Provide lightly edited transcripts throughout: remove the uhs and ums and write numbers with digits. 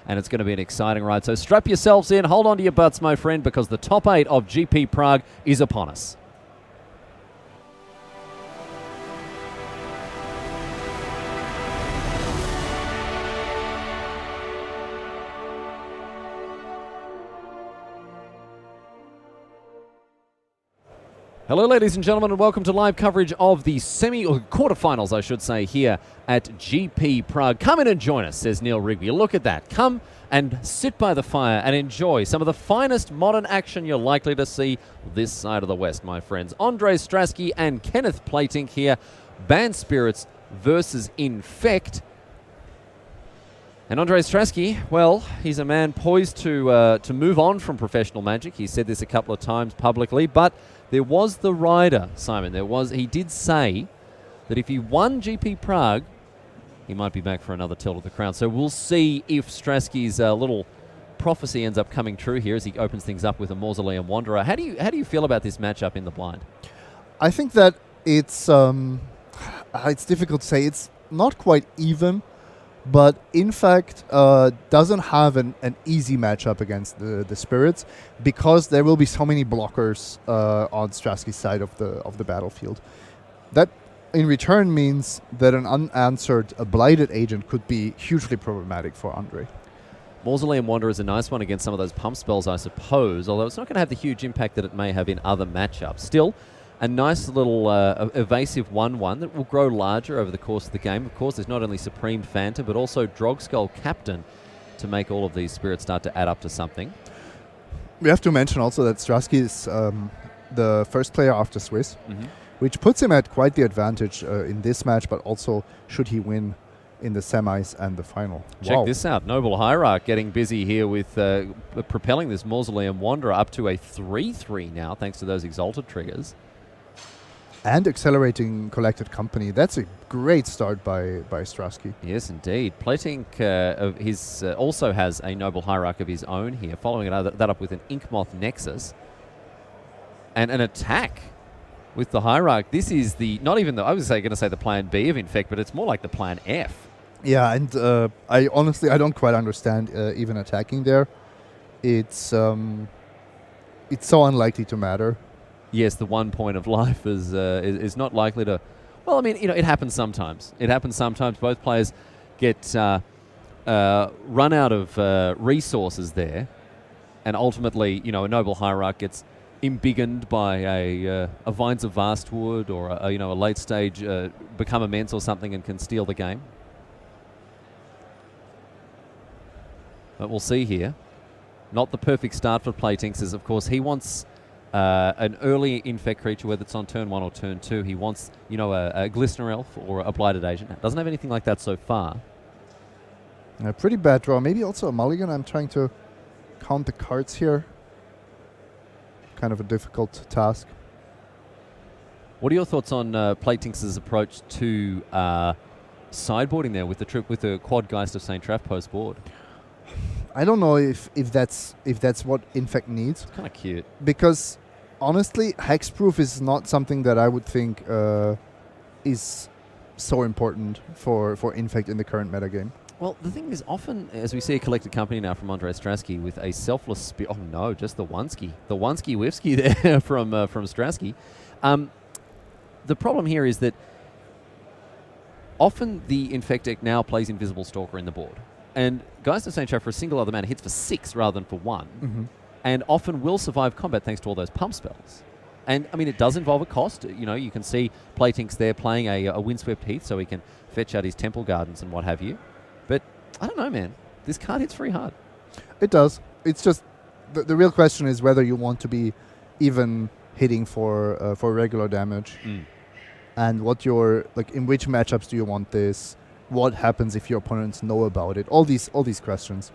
and it's going to be an exciting ride. So strap yourselves in, hold on to your butts, my friend, because the top 8 of GP Prague is upon us. Hello, ladies and gentlemen, and welcome to live coverage of the quarterfinals, I should say, here at GP Prague. Come in and join us, says Neil Rigby. Look at that. Come and sit by the fire and enjoy some of the finest modern action you're likely to see this side of the West, my friends. Andrzej Strasky and Kenneth Platink here. Banned Spirits versus Infect. And Andrzej Strasky, well, he's a man poised to move on from professional Magic. He said this a couple of times publicly, but there was the rider, Simon. He did say that if he won GP Prague, he might be back for another tilt of the crown. So we'll see if Strasky's little prophecy ends up coming true here as he opens things up with a Mausoleum Wanderer. How do you feel about this matchup in the blind? I think that it's difficult to say. It's not quite even, but in fact doesn't have an easy matchup against the Spirits because there will be so many blockers on Strasky's side of the battlefield. That in return means that an unanswered blighted agent could be hugely problematic for Andre. Mausoleum Wanderer is a nice one against some of those pump spells, I suppose, although it's not going to have the huge impact that it may have in other matchups. Still, a nice little evasive 1/1 that will grow larger over the course of the game. Of course, there's not only Supreme Phantom, but also Drogskull Captain to make all of these spirits start to add up to something. We have to mention also that Strasky is the first player after Swiss, which puts him at quite the advantage in this match, but also should he win in the semis and the final. Check this out. Noble Hierarch getting busy here with propelling this Mausoleum Wanderer up to a 3/3 now, thanks to those Exalted triggers. And accelerating Collected Company. That's a great start by Strasky. Yes, indeed. Platink also has a Noble Hierarch of his own here, following that up with an Inkmoth Nexus. And an attack with the Hierarch. This is not even I was going to say the plan B of Infect, but it's more like the plan F. Yeah, and I don't quite understand even attacking there. It's so unlikely to matter. Yes, the 1 point of life is not likely to... Well, I mean, it happens sometimes. Both players get run out of resources there, and ultimately, a Noble Hierarch gets embiggened by a Vines of Vastwood or a late stage Become Immense or something and can steal the game. But we'll see here. Not the perfect start for Platinx, as of course he wants... an early Infect creature, whether it's on turn 1 or turn 2. He wants, a Glistener Elf or a Blighted Agent. Doesn't have anything like that so far. A pretty bad draw. Maybe also a mulligan. I'm trying to count the cards here. Kind of a difficult task. What are your thoughts on Platinx's approach to sideboarding there with the Quad Geist of St. Traff post board? I don't know if that's what Infect needs. It's kind of cute. Because honestly, hexproof is not something that I would think is so important for Infect in the current metagame. Well, the thing is, often, as we see a Collected Company now from Andrzej Strasky with a Selfless Spear... Oh, no, just the Oneski. The Oneski-Wifski there from Strasky. The problem here is that often the Infect deck now plays Invisible Stalker in the board. And Geist of St. Traff for a single other mana hits for 6 rather than for 1. And often will survive combat thanks to all those pump spells. And, I mean, it does involve a cost. You can see Platinx there playing a Windswept Heath so he can fetch out his Temple Gardens and what have you. But, I don't know, man. This card hits very hard. It does. It's just... The real question is whether you want to be even hitting for regular damage. And what in which matchups do you want this? What happens if your opponents know about it? All these questions.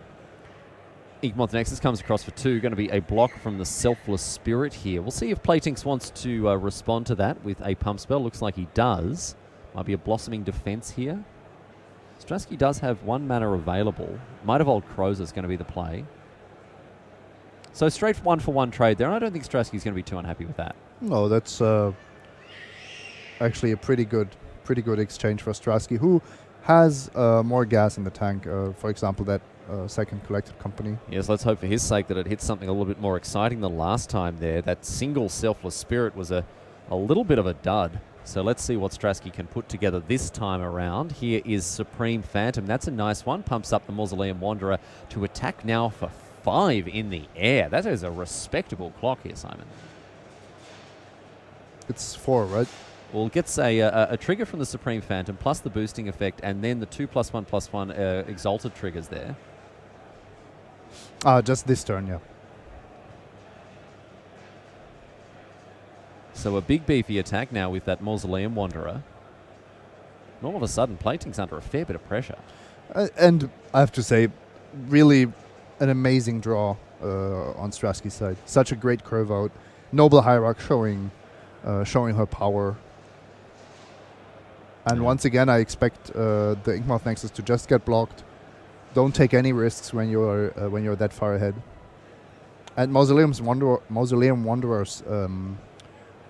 Inkmoth Nexus comes across for 2. Going to be a block from the Selfless Spirit here. We'll see if Platinx wants to respond to that with a pump spell. Looks like he does. Might be a Blossoming Defense here. Strasky does have 1 mana available. Might of Old Crows is going to be the play. So straight 1-for-1 trade there. And I don't think Strasky's going to be too unhappy with that. No, that's actually a pretty good exchange for Strasky, who has more gas in the tank. For example, that second collected company. Yes, let's hope for his sake that it hits something a little bit more exciting than last time there. That single Selfless Spirit was a little bit of a dud. So let's see what Strasky can put together this time around. Here is Supreme Phantom. That's a nice one. Pumps up the Mausoleum Wanderer to attack now for 5 in the air. That is a respectable clock here, Simon. It's 4, right? Well, it gets a trigger from the Supreme Phantom plus the boosting effect and then the 2+1/+1 Exalted triggers there. Just this turn, yeah. So a big beefy attack now with that Mausoleum Wanderer. And all of a sudden, Plating's under a fair bit of pressure. And I have to say, really an amazing draw on Strasky's side. Such a great curve out. Noble Hierarch showing her power. And once again, I expect the Inkmoth Nexus to just get blocked. Don't take any risks when you're that far ahead. And Mausoleum Wanderer's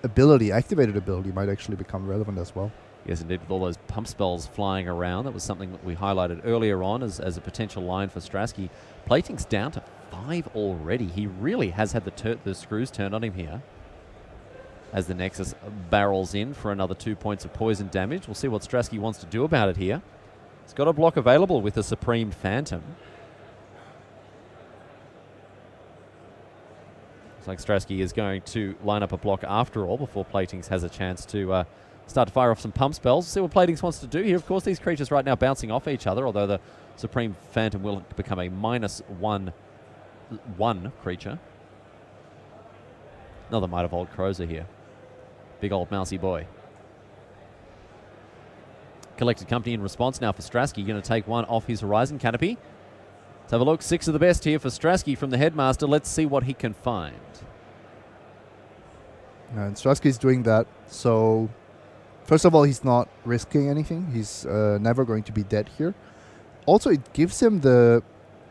activated ability, might actually become relevant as well. Yes, indeed, with all those pump spells flying around. That was something that we highlighted earlier on as a potential line for Strasky. Plating's down to 5 already. He really has had the screws turned on him here. As the Nexus barrels in for another 2 points of poison damage. We'll see what Strasky wants to do about it here. He's got a block available with the Supreme Phantom. Looks like Strasky is going to line up a block after all before Platings has a chance to start to fire off some pump spells. See what Platings wants to do here. Of course, these creatures right now bouncing off each other, although the Supreme Phantom will become a -1/1 creature. Another Might of Old Crozer here. Big old mousy boy. Collected Company in response now for Strasky. Going to take one off his Horizon Canopy. Let's have a look. 6 of the best here for Strasky from the Headmaster. Let's see what he can find. And Strasky's doing that. So, first of all, he's not risking anything. He's never going to be dead here. Also, it gives him the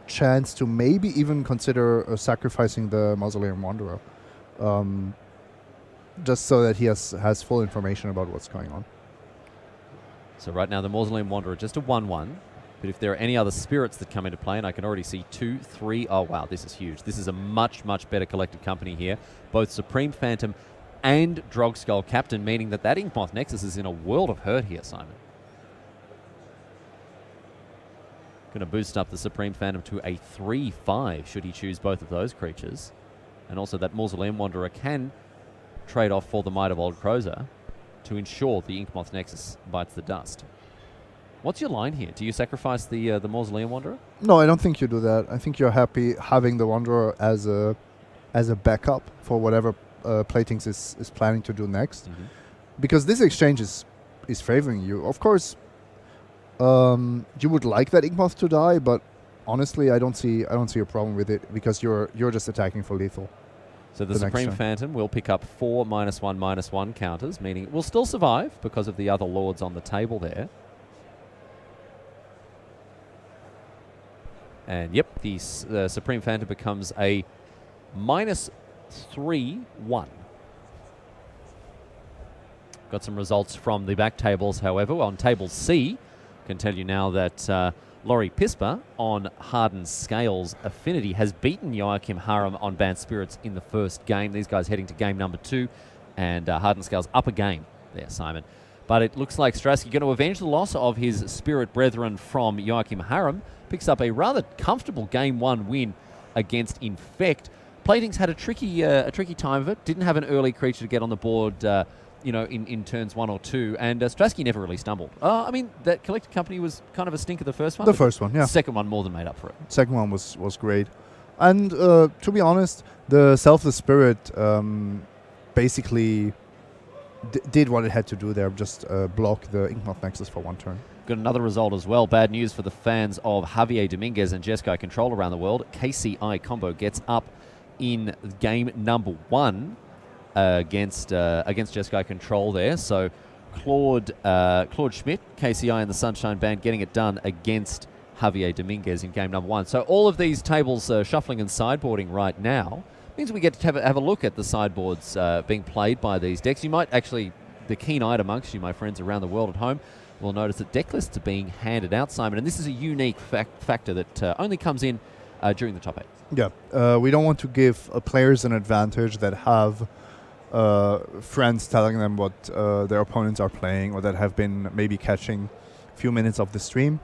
chance to maybe even consider sacrificing the Mausoleum Wanderer. Just so that he has full information about what's going on. So right now the Mausoleum Wanderer just a 1/1. But if there are any other spirits that come into play, and I can already see 2, 3. Oh, wow, this is huge. This is a much, much better Collected Company here. Both Supreme Phantom and Drogskull Captain, meaning that Inkmoth Nexus is in a world of hurt here, Simon. Going to boost up the Supreme Phantom to a 3/5 should he choose both of those creatures. And also that Mausoleum Wanderer can trade off for the Might of Old Crozer to ensure the Inkmoth Nexus bites the dust. What's your line here? Do you sacrifice the Mausoleum Wanderer? No, I don't think you do that. I think you're happy having the Wanderer as a backup for whatever Platings is planning to do next. Mm-hmm. Because this exchange is favoring you. Of course, you would like that Inkmoth to die, but honestly, I don't see a problem with it because you're just attacking for lethal. So the Supreme Phantom will pick up 4 -1/-1 counters, meaning it will still survive because of the other lords on the table there. And yep, the Supreme Phantom becomes a -3/1. Got some results from the back tables, however. On table C, I can tell you now that Laurie Pisper on Hardened Scales Affinity has beaten Joachim Harum on Banned Spirits in the first game. These guys heading to game number 2, and Hardened Scales up a game there, Simon. But it looks like Strasky going to avenge the loss of his Spirit Brethren from Joachim Harum. Picks up a rather comfortable game 1 win against Infect. Plating's had a tricky time of it. Didn't have an early creature to get on the board, in turns 1 or 2, and Strasky never really stumbled. I mean, that Collected Company was kind of a stinker the first one. The first one, yeah. The second one more than made up for it. Second one was great. And to be honest, the Selfless Spirit basically did what it had to do there, just block the Inkmoth Nexus for 1 turn. Got another result as well. Bad news for the fans of Javier Dominguez and Jeskai Control around the world. KCI combo gets up in game number 1 against Jeskai Control there. So Claude Schmidt, KCI and the Sunshine Band getting it done against Javier Dominguez in game number 1. So all of these tables shuffling and sideboarding right now means we get to have a look at the sideboards being played by these decks. You might actually, the keen-eyed amongst you, my friends around the world at home, we'll notice that deck lists are being handed out, Simon, and this is a unique factor that only comes in during the top 8. Yeah, we don't want to give players an advantage that have friends telling them what their opponents are playing, or that have been maybe catching a few minutes of the stream.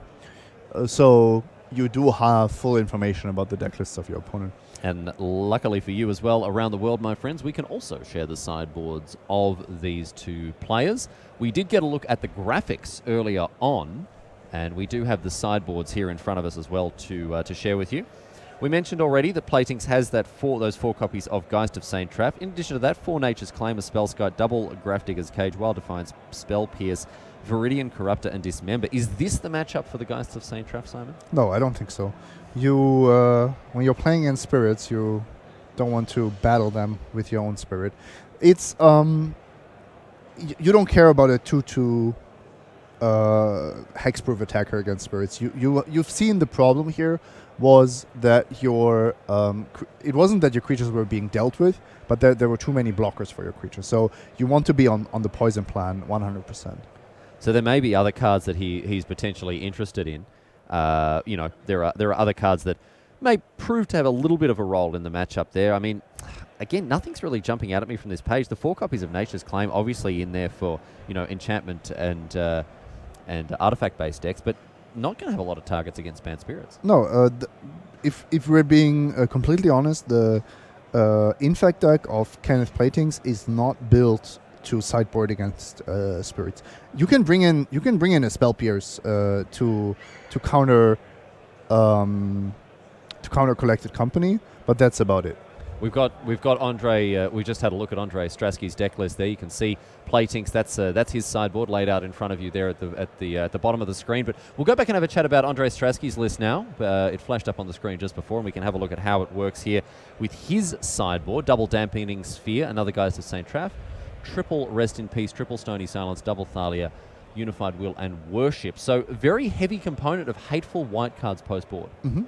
So you do have full information about the deck lists of your opponent. And luckily for you as well, around the world, my friends, we can also share the sideboards of these two players. We did get a look at the graphics earlier on, and we do have the sideboards here in front of us as well to share with you. We mentioned already that Platings has those 4 copies of Geist of Saint Traff. In addition to that, 4 Nature's Claim, a Spellskite, double Grafdigger's Cage, Wild Defiance, Spell Pierce, Viridian Corruptor, and Dismember. Is this the matchup for the Geist of Saint Traff, Simon? No, I don't think so. You, when you're playing in spirits, you don't want to battle them with your own spirit. It's you don't care about a 2/2 hexproof attacker against spirits. You've seen the problem here was that your it wasn't that your creatures were being dealt with, but there were too many blockers for your creatures. So you want to be on the poison plan 100%. So there may be other cards that he's potentially interested in. There are other cards that may prove to have a little bit of a role in the matchup there. I mean, again, nothing's really jumping out at me from this page. The 4 copies of Nature's Claim, obviously in there for enchantment and artifact-based decks, but not going to have a lot of targets against banned spirits. No, if we're being completely honest, the Infect deck of Kenneth Platings is not built to sideboard against spirits. You can bring in a Spell Pierce to counter Collected Company, but that's about it. We've got Andre. We just had a look at Andre Strasky's deck list there. You can see Platinks. That's his sideboard laid out in front of you there at the bottom of the screen. But we'll go back and have a chat about Andre Strasky's list now. It flashed up on the screen just before, and we can have a look at how it works here with his sideboard: double Dampening Sphere, another Geist of Saint Traff, triple Rest in Peace, triple Stony Silence, double Thalia, Unified Will, and Worship. So very heavy component of hateful white cards post board. Mm-hmm.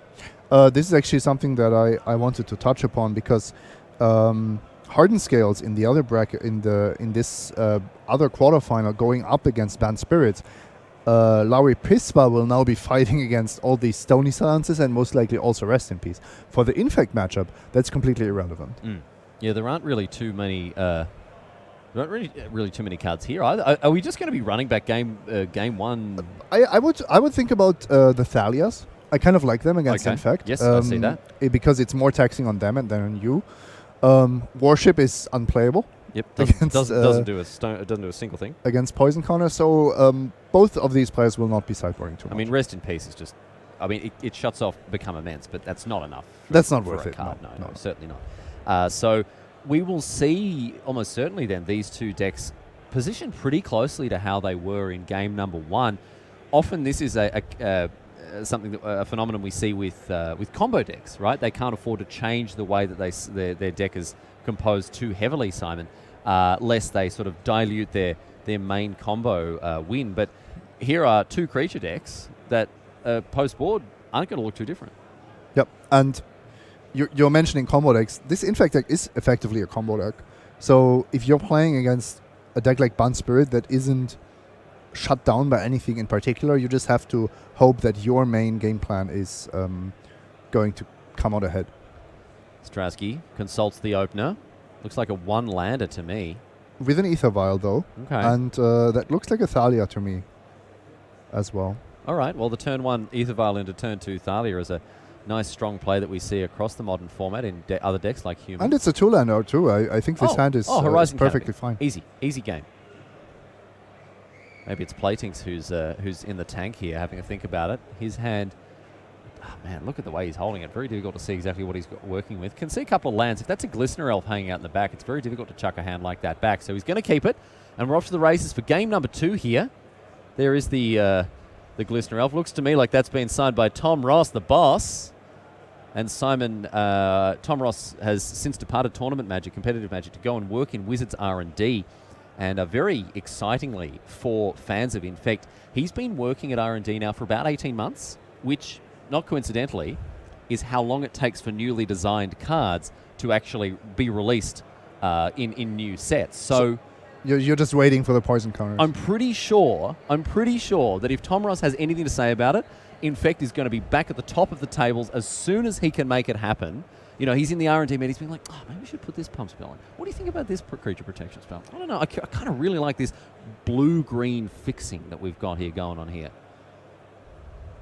This is actually something that I wanted to touch upon, because Hardened Scales in the other bracket, in this other quarterfinal, going up against Banned Spirits, Lowry Pispa will now be fighting against all these Stony Silences and most likely also Rest in Peace. For the Infect matchup, that's completely irrelevant. Yeah, there aren't really too many. Not really too many cards here either. Are we just going to be running back game 1? I would think about the Thalias. I kind of like them against Infect. Yes, I see that. Because it's more taxing on them than on you. Worship is unplayable. Yep, doesn't do a single thing against Poison Counter. So both of these players will not be sideboarding too much. I mean, Rest in Peace is just. I mean, it shuts off Become Immense, but that's not enough. That's not worth it. No, certainly not. So we will see almost certainly then these two decks positioned pretty closely to how they were in game number 1. Often this is a phenomenon we see with combo decks, right? They can't afford to change the way that their deck is composed too heavily, Simon, lest they sort of dilute their main combo win. But here are 2 creature decks that post board aren't going to look too different. Yep, and you're mentioning combo decks. This Infect deck is effectively a combo deck. So if you're playing against a deck like Banned Spirit that isn't shut down by anything in particular, you just have to hope that your main game plan is going to come out ahead. Strasky consults the opener. Looks like a 1-lander to me. With an Ether Vial, though. Okay. And that looks like a Thalia to me as well. All right. Well, the turn 1 Ether Vial into turn 2 Thalia is a nice strong play that we see across the modern format in other decks like Human. And it's a 2-lander too. I think this hand is perfectly fine. Easy game. Maybe it's Platings who's in the tank here, having a think about it. His hand, man, look at the way he's holding it. Very difficult to see exactly what he's working with. Can see a couple of lands. If that's a Glistener Elf hanging out in the back, it's very difficult to chuck a hand like that back. So he's going to keep it, and we're off to the races for game number 2 here. There is the Glistener Elf. Looks to me like that's been signed by Tom Ross, the boss. And Simon, Tom Ross has since departed Tournament Magic, competitive Magic, to go and work in Wizards R&D. And very excitingly for fans of Infect, he's been working at R&D now for about 18 months, which, not coincidentally, is how long it takes for newly designed cards to actually be released in new sets. So You're just waiting for the poison counters. I'm pretty sure that if Tom Ross has anything to say about it, Infect is going to be back at the top of the tables as soon as he can make it happen. You know, he's in the R&D meeting. He's being like, oh, maybe we should put this pump spell in. What do you think about this creature protection spell? I don't know. I kind of really like this blue-green fixing that we've got here going on here.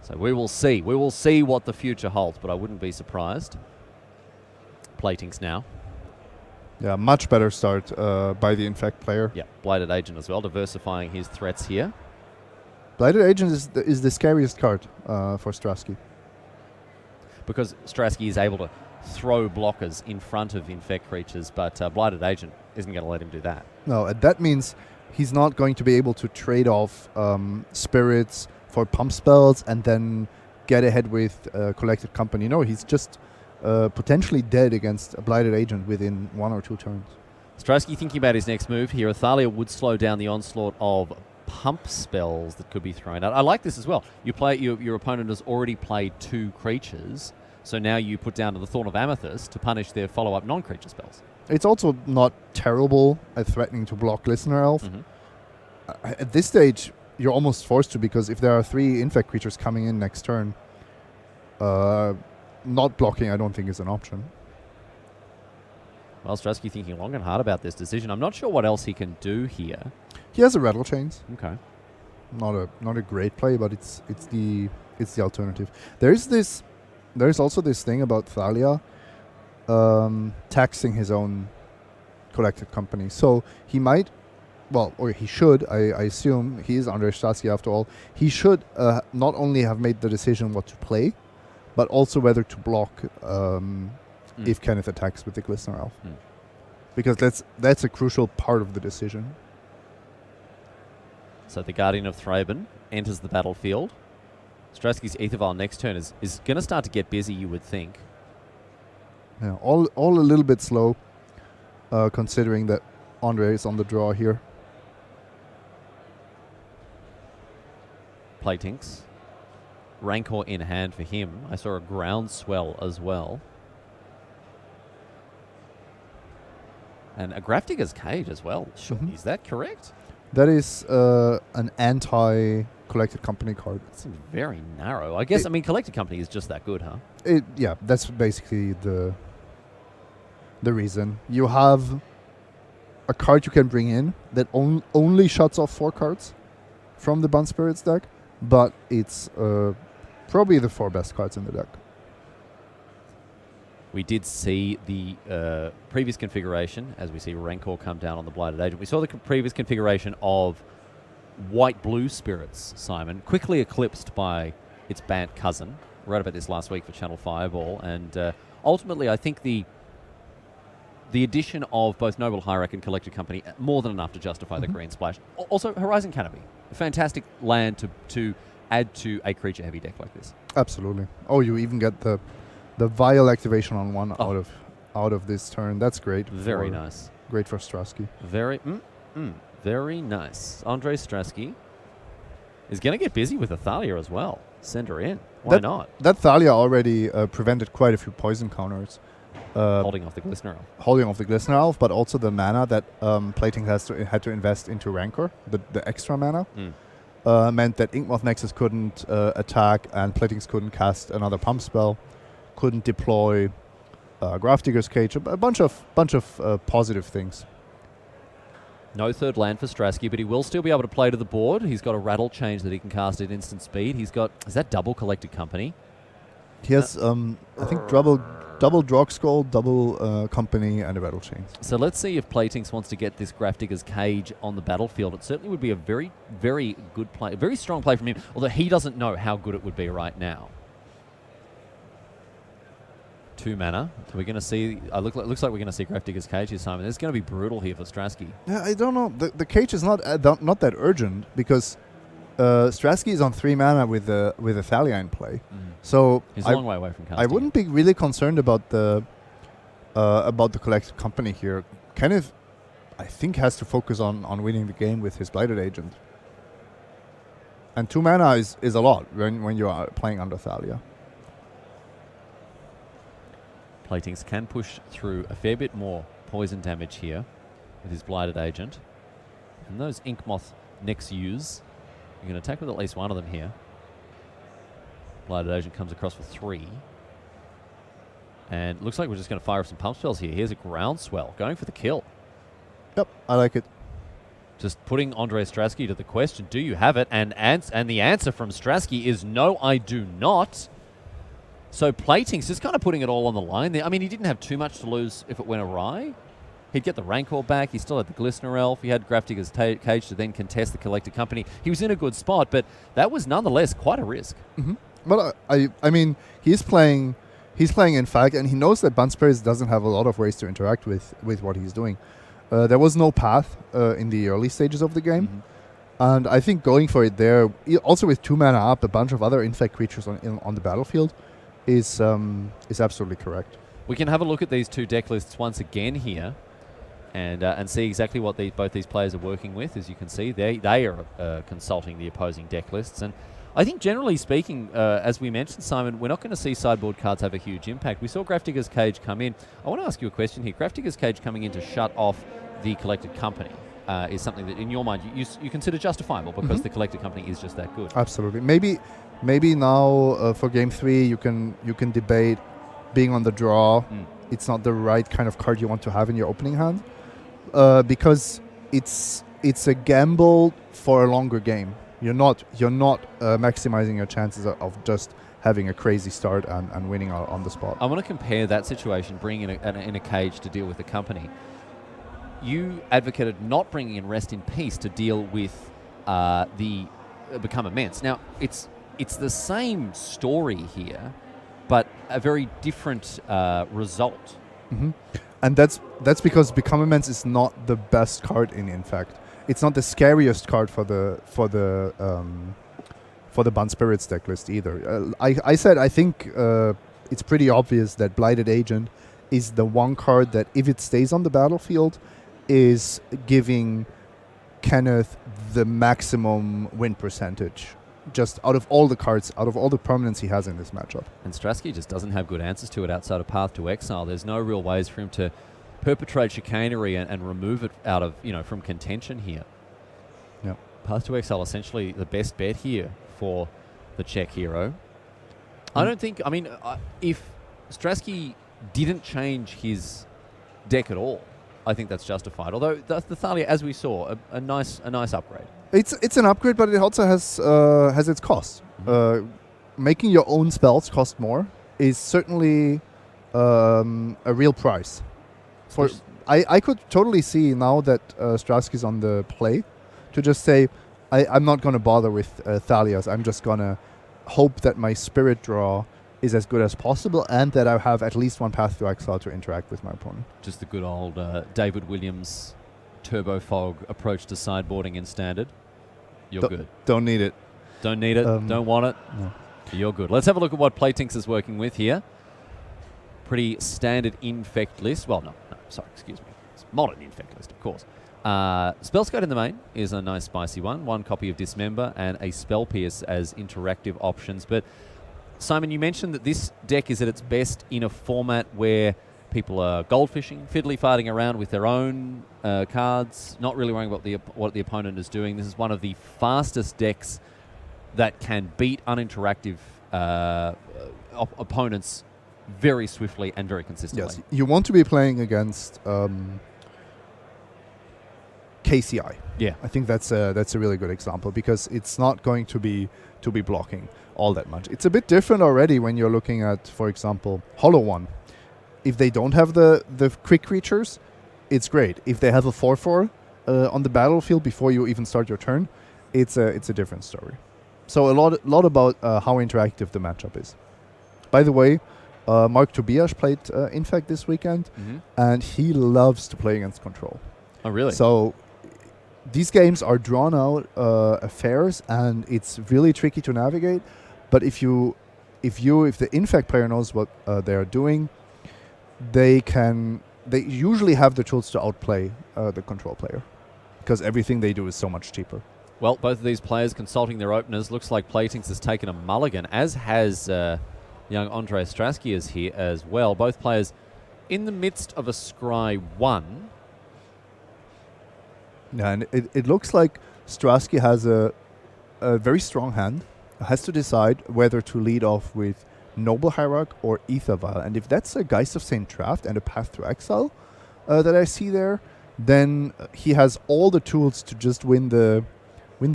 So we will see. We will see what the future holds, but I wouldn't be surprised. Platings now. Yeah, much better start by the Infect player. Yeah, Blighted Agent as well, diversifying his threats here. Blighted Agent is the scariest card for Strasky. Because Strasky is able to throw blockers in front of Infect creatures, but Blighted Agent isn't going to let him do that. No, that means he's not going to be able to trade off spirits for pump spells and then get ahead with Collected Company. No, he's just potentially dead against a Blighted Agent within 1 or 2 turns. Strasky thinking about his next move here. Athalia would slow down the onslaught of pump spells that could be thrown out. I like this as well. You play your opponent has already played 2 creatures, so now you put down the Thorn of Amethyst to punish their follow-up non-creature spells. It's also not terrible at threatening to block Listener Elf. Mm-hmm. At this stage, you're almost forced to, because if there are 3 Infect creatures coming in next turn, not blocking I don't think is an option. Well, Strasky thinking long and hard about this decision. I'm not sure what else he can do here. He has a Rattle Chains. Okay. Not a great play, but it's the alternative. There's also this thing about Thalia taxing his own Collected Company. So he might, or he should, I assume, he is Andrei Strasky after all, he should not only have made the decision what to play, but also whether to block if Kenneth attacks with the Glistener Elf. Because that's a crucial part of the decision. So the Guardian of Thraben enters the battlefield. Strasky's Aether Vial next turn is going to start to get busy, you would think. Yeah, all a little bit slow, considering that Andre is on the draw here. Platings. Rancor in hand for him. I saw a Groundswell as well. And a Grafdigger's Cage as well. Sure. Is that correct? That is an anti-Collected Company card. That seems very narrow. I guess, Collected Company is just that good, huh? Yeah, that's basically the reason. You have a card you can bring in that only shuts off 4 cards from the Bun Spirits deck, but it's probably the 4 best cards in the deck. We did see the previous configuration, as we see Rancor come down on the Blighted Agent. We saw the previous configuration of white-blue spirits, Simon, quickly eclipsed by its Bant cousin. I wrote about this last week for Channel Fireball, and ultimately I think the addition of both Noble Hierarch and Collected Company, more than enough to justify the green splash. Also, Horizon Canopy, a fantastic land to add to a creature-heavy deck like this. Absolutely. Oh, you even get the Vial activation on 1 out of this turn. That's great. Very nice. Great for Strasky. Very nice. Andrei Strasky is going to get busy with Athalia as well. Send her in. Why not? That Thalia already prevented quite a few poison counters. Holding off the Glistener Elf. Holding off the Glistener Elf, but also the mana that Plating had to invest into Rancor, the extra mana, meant that Inkmoth Nexus couldn't attack and Platings couldn't cast another pump spell, couldn't deploy Grafdigger's Cage, a bunch of positive things. No 3rd land for Strasky, but he will still be able to play to the board. He's got a Rattle Change that he can cast at instant speed. He's got, is that double Collected Company? He has, I think, double Drogskull, double Company, and a Rattle Chains. So let's see if Platings wants to get this Grafdigger's Cage on the battlefield. It certainly would be a very, very good play, a very strong play from him, although he doesn't know how good it would be right now. 2 mana. So we're going to see. Looks like we're going to see Grafdigger's Cage here, Simon. It's going to be brutal here for Strasky. Yeah, I don't know. The cage is not that urgent because Strasky is on 3 mana with a Thalia in play. So he's a long way away from casting. I wouldn't be really concerned about the Collected Company here. Kenneth, I think, has to focus on winning the game with his Blighted Agent. And 2 mana is a lot when you are playing under Thalia. Platings can push through a fair bit more poison damage here with his Blighted Agent. And those Ink Moth Nexus, you can attack with at least one of them here. Blighted Agent comes across for 3. And looks like we're just going to fire up some pump spells here. Here's a Groundswell, going for the kill. Yep, I like it. Just putting Andre Strasky to the question, do you have it? And the answer from Strasky is no, I do not. So Plating's just kind of putting it all on the line there. I mean, he didn't have too much to lose if it went awry. He'd get the Rancor back. He still had the Glistener Elf. He had Grafdigger's Cage to then contest the Collected Company. He was in a good spot, but that was nonetheless quite a risk. Mm-hmm. But I mean, he's playing in fact, and he knows that Bun Spirits doesn't have a lot of ways to interact with what he's doing. There was no path in the early stages of the game. Mm-hmm. And I think going for it there, also with 2 mana up, a bunch of other infect creatures on the battlefield, is absolutely correct. We can have a look at these 2 deck lists once again here, and see exactly what both these players are working with. As you can see, they are consulting the opposing deck lists, and I think generally speaking, as we mentioned, Simon, we're not going to see sideboard cards have a huge impact. We saw Grafdigger's Cage come in. I want to ask you a question here. Grafdigger's Cage coming in to shut off the Collected Company is something that, in your mind, you consider justifiable because the Collected Company is just that good. Absolutely. Maybe now for Game 3 you can debate being on the draw. It's not the right kind of card you want to have in your opening hand because it's a gamble for a longer game. You're not maximizing your chances of just having a crazy start and winning on the spot. I want to compare that situation, bringing in a cage to deal with the company. You advocated not bringing in Rest in Peace to deal with the Become Immense. Now, it's the same story here, but a very different result. Mm-hmm. And that's because Become Immense is not the best card in fact. It's not the scariest card for the Bun Spirits deck list either. I said I think it's pretty obvious that Blighted Agent is the one card that, if it stays on the battlefield, is giving Kenneth the maximum win percentage. Just out of all the cards, out of all the permanents he has in this matchup. And Strasky just doesn't have good answers to it outside of Path to Exile. There's no real ways for him to perpetrate chicanery and remove it out of, from contention here. Yeah. Path to Exile essentially the best bet here for the Czech hero. I don't think, if Strasky didn't change his deck at all, I think that's justified. Although the Thalia, as we saw, a nice upgrade. It's an upgrade, but it also has its cost. Mm-hmm. Making your own spells cost more is certainly a real price. I could totally see now that Strasky's on the play to just say, I'm not going to bother with Thalias. I'm just going to hope that my Spirit draw is as good as possible and that I have at least one Path to Exile to interact with my opponent. Just the good old David Williams Turbo Fog approach to sideboarding in Standard. You're good. Don't need it. Don't need it. Don't want it. No. You're good. Let's have a look at what Playtinks is working with here. Pretty standard infect list. Well, no, sorry, excuse me. It's modern infect list, of course. Spellscode in the main is a nice spicy one. 1 copy of Dismember and a Spell Pierce as interactive options. But Simon, you mentioned that this deck is at its best in a format where people are goldfishing, fiddly farting around with their own cards, not really worrying about what the opponent is doing. This is one of the fastest decks that can beat uninteractive opponents very swiftly and very consistently. Yes, you want to be playing against KCI. Yeah, I think that's a really good example because it's not going to be blocking all that much. It's a bit different already when you're looking at, for example, Hollow One. If they don't have the quick creatures, it's great. If they have a 4/4 on the battlefield before you even start your turn, it's a different story. So a lot about how interactive the matchup is. By the way, Mark Tobias played Infect this weekend, and he loves to play against control. Oh, really? So these games are drawn out affairs, and it's really tricky to navigate. But if the Infect player knows what they are doing, they usually have the tools to outplay the control player because everything they do is so much cheaper. Well, both of these players consulting their openers. Looks like Playtinks has taken a mulligan, as has young Andre Strasky is here as well. Both players in the midst of a scry 1. Yeah, and it looks like Strasky has a very strong hand. Has to decide whether to lead off with Noble Hierarch or Ether Vial. And if that's a Geist of Saint Draft and a Path to Exile that I see there, then he has all the tools to just win the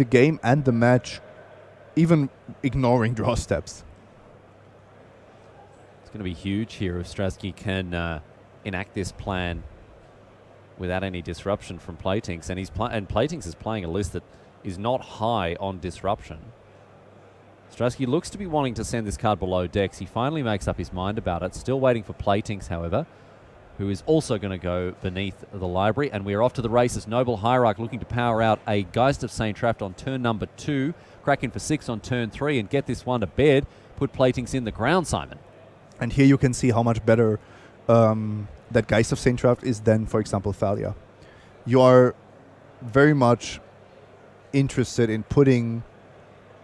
game and the match, even ignoring draw steps. It's going to be huge here if Strasky can enact this plan without any disruption from Playtinks. And Playtinks is playing a list that is not high on disruption. Strasky looks to be wanting to send this card below decks. He finally makes up his mind about it. Still waiting for Playtinks, however, who is also going to go beneath the library. And we are off to the races. Noble Hierarch looking to power out a Geist of Saint Traft on turn number 2. Crack in for 6 on turn 3 and get this one to bed. Put Playtinks in the ground, Simon. And here you can see how much better that Geist of Saint Traft is than, for example, Thalia. You are very much interested in putting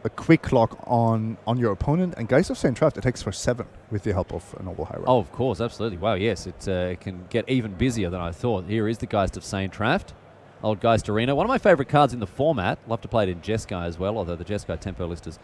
a quick clock on your opponent, and Geist of Saint Traft attacks for 7 with the help of a Noble Hierarch. Oh, of course, absolutely. Wow, yes, it can get even busier than I thought. Here is the Geist of Saint Traft, Old Geist Arena. One of my favourite cards in the format. Love to play it in Jeskai as well, although the Jeskai tempo list has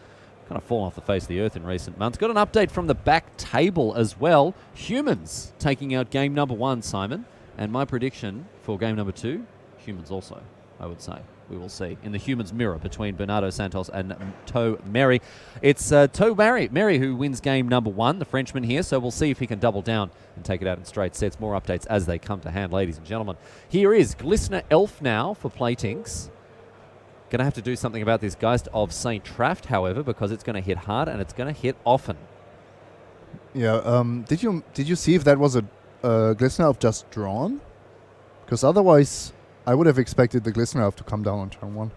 kind of fallen off the face of the earth in recent months. Got an update from the back table as well. Humans taking out game number 1, Simon. And my prediction for game number 2, humans also, I would say. We will see in the humans mirror between Bernardo Santos and Toe Mary. It's Toe Mary who wins game number 1, the Frenchman here. So we'll see if he can double down and take it out in straight sets. More updates as they come to hand, ladies and gentlemen. Here is Glistener Elf now for Playtinks. Going to have to do something about this Geist of Saint Traft, however, because it's going to hit hard and it's going to hit often. Yeah. Did you see if that was a Glistener Elf just drawn? Because otherwise, I would have expected the Glistener Elf to come down on turn 1.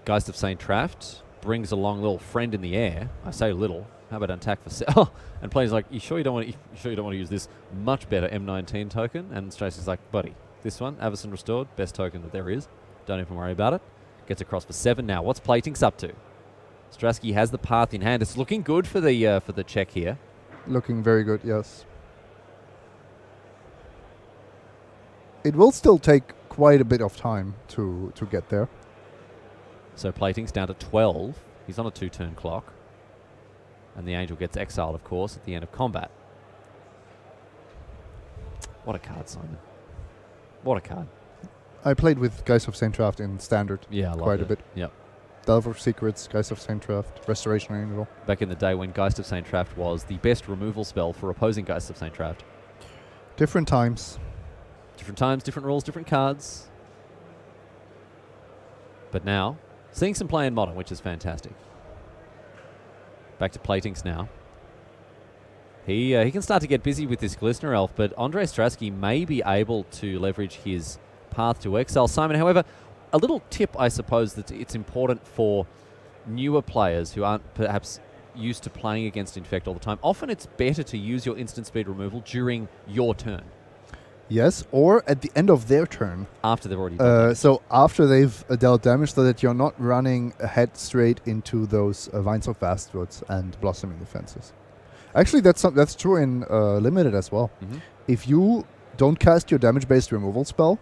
Geist of Saint Traft brings along little friend in the air. I say little. How about attack for oh, and players like, you sure you don't want to use this much better M19 token? And Stracy's like, buddy, this one, Avacyn Restored, best token that there is. Don't even worry about it. Gets across for 7 now. What's Playtinks up to? Strasky has the path in hand. It's looking good for the check here. Looking very good, yes. It will still take quite a bit of time to get there. So Playtinks down to 12. He's on a 2-turn clock. And the Angel gets exiled, of course, at the end of combat. What a card, Simon. What a card. I played with Geist of Saint Traft in Standard quite a bit. Yep. Delver of Secrets, Geist of Saint Traft, Restoration Angel. Back in the day when Geist of Saint Traft was the best removal spell for opposing Geist of Saint Traft. Different times. Different times, different rules, different cards. But now, seeing some play in Modern, which is fantastic. Back to Playtinks now. He can start to get busy with this Glistener Elf, but Andre Strasky may be able to leverage his path to exile. Simon, however, a little tip, I suppose, that it's important for newer players who aren't perhaps used to playing against Infect all the time. Often it's better to use your instant speed removal during your turn. Yes, or at the end of their turn. After they've already done it. So after they've dealt damage, so that you're not running ahead straight into those Vines of Vastwoods and Blossoming Defenses. Actually, that's true in Limited as well. Mm-hmm. If you don't cast your damage-based removal spell,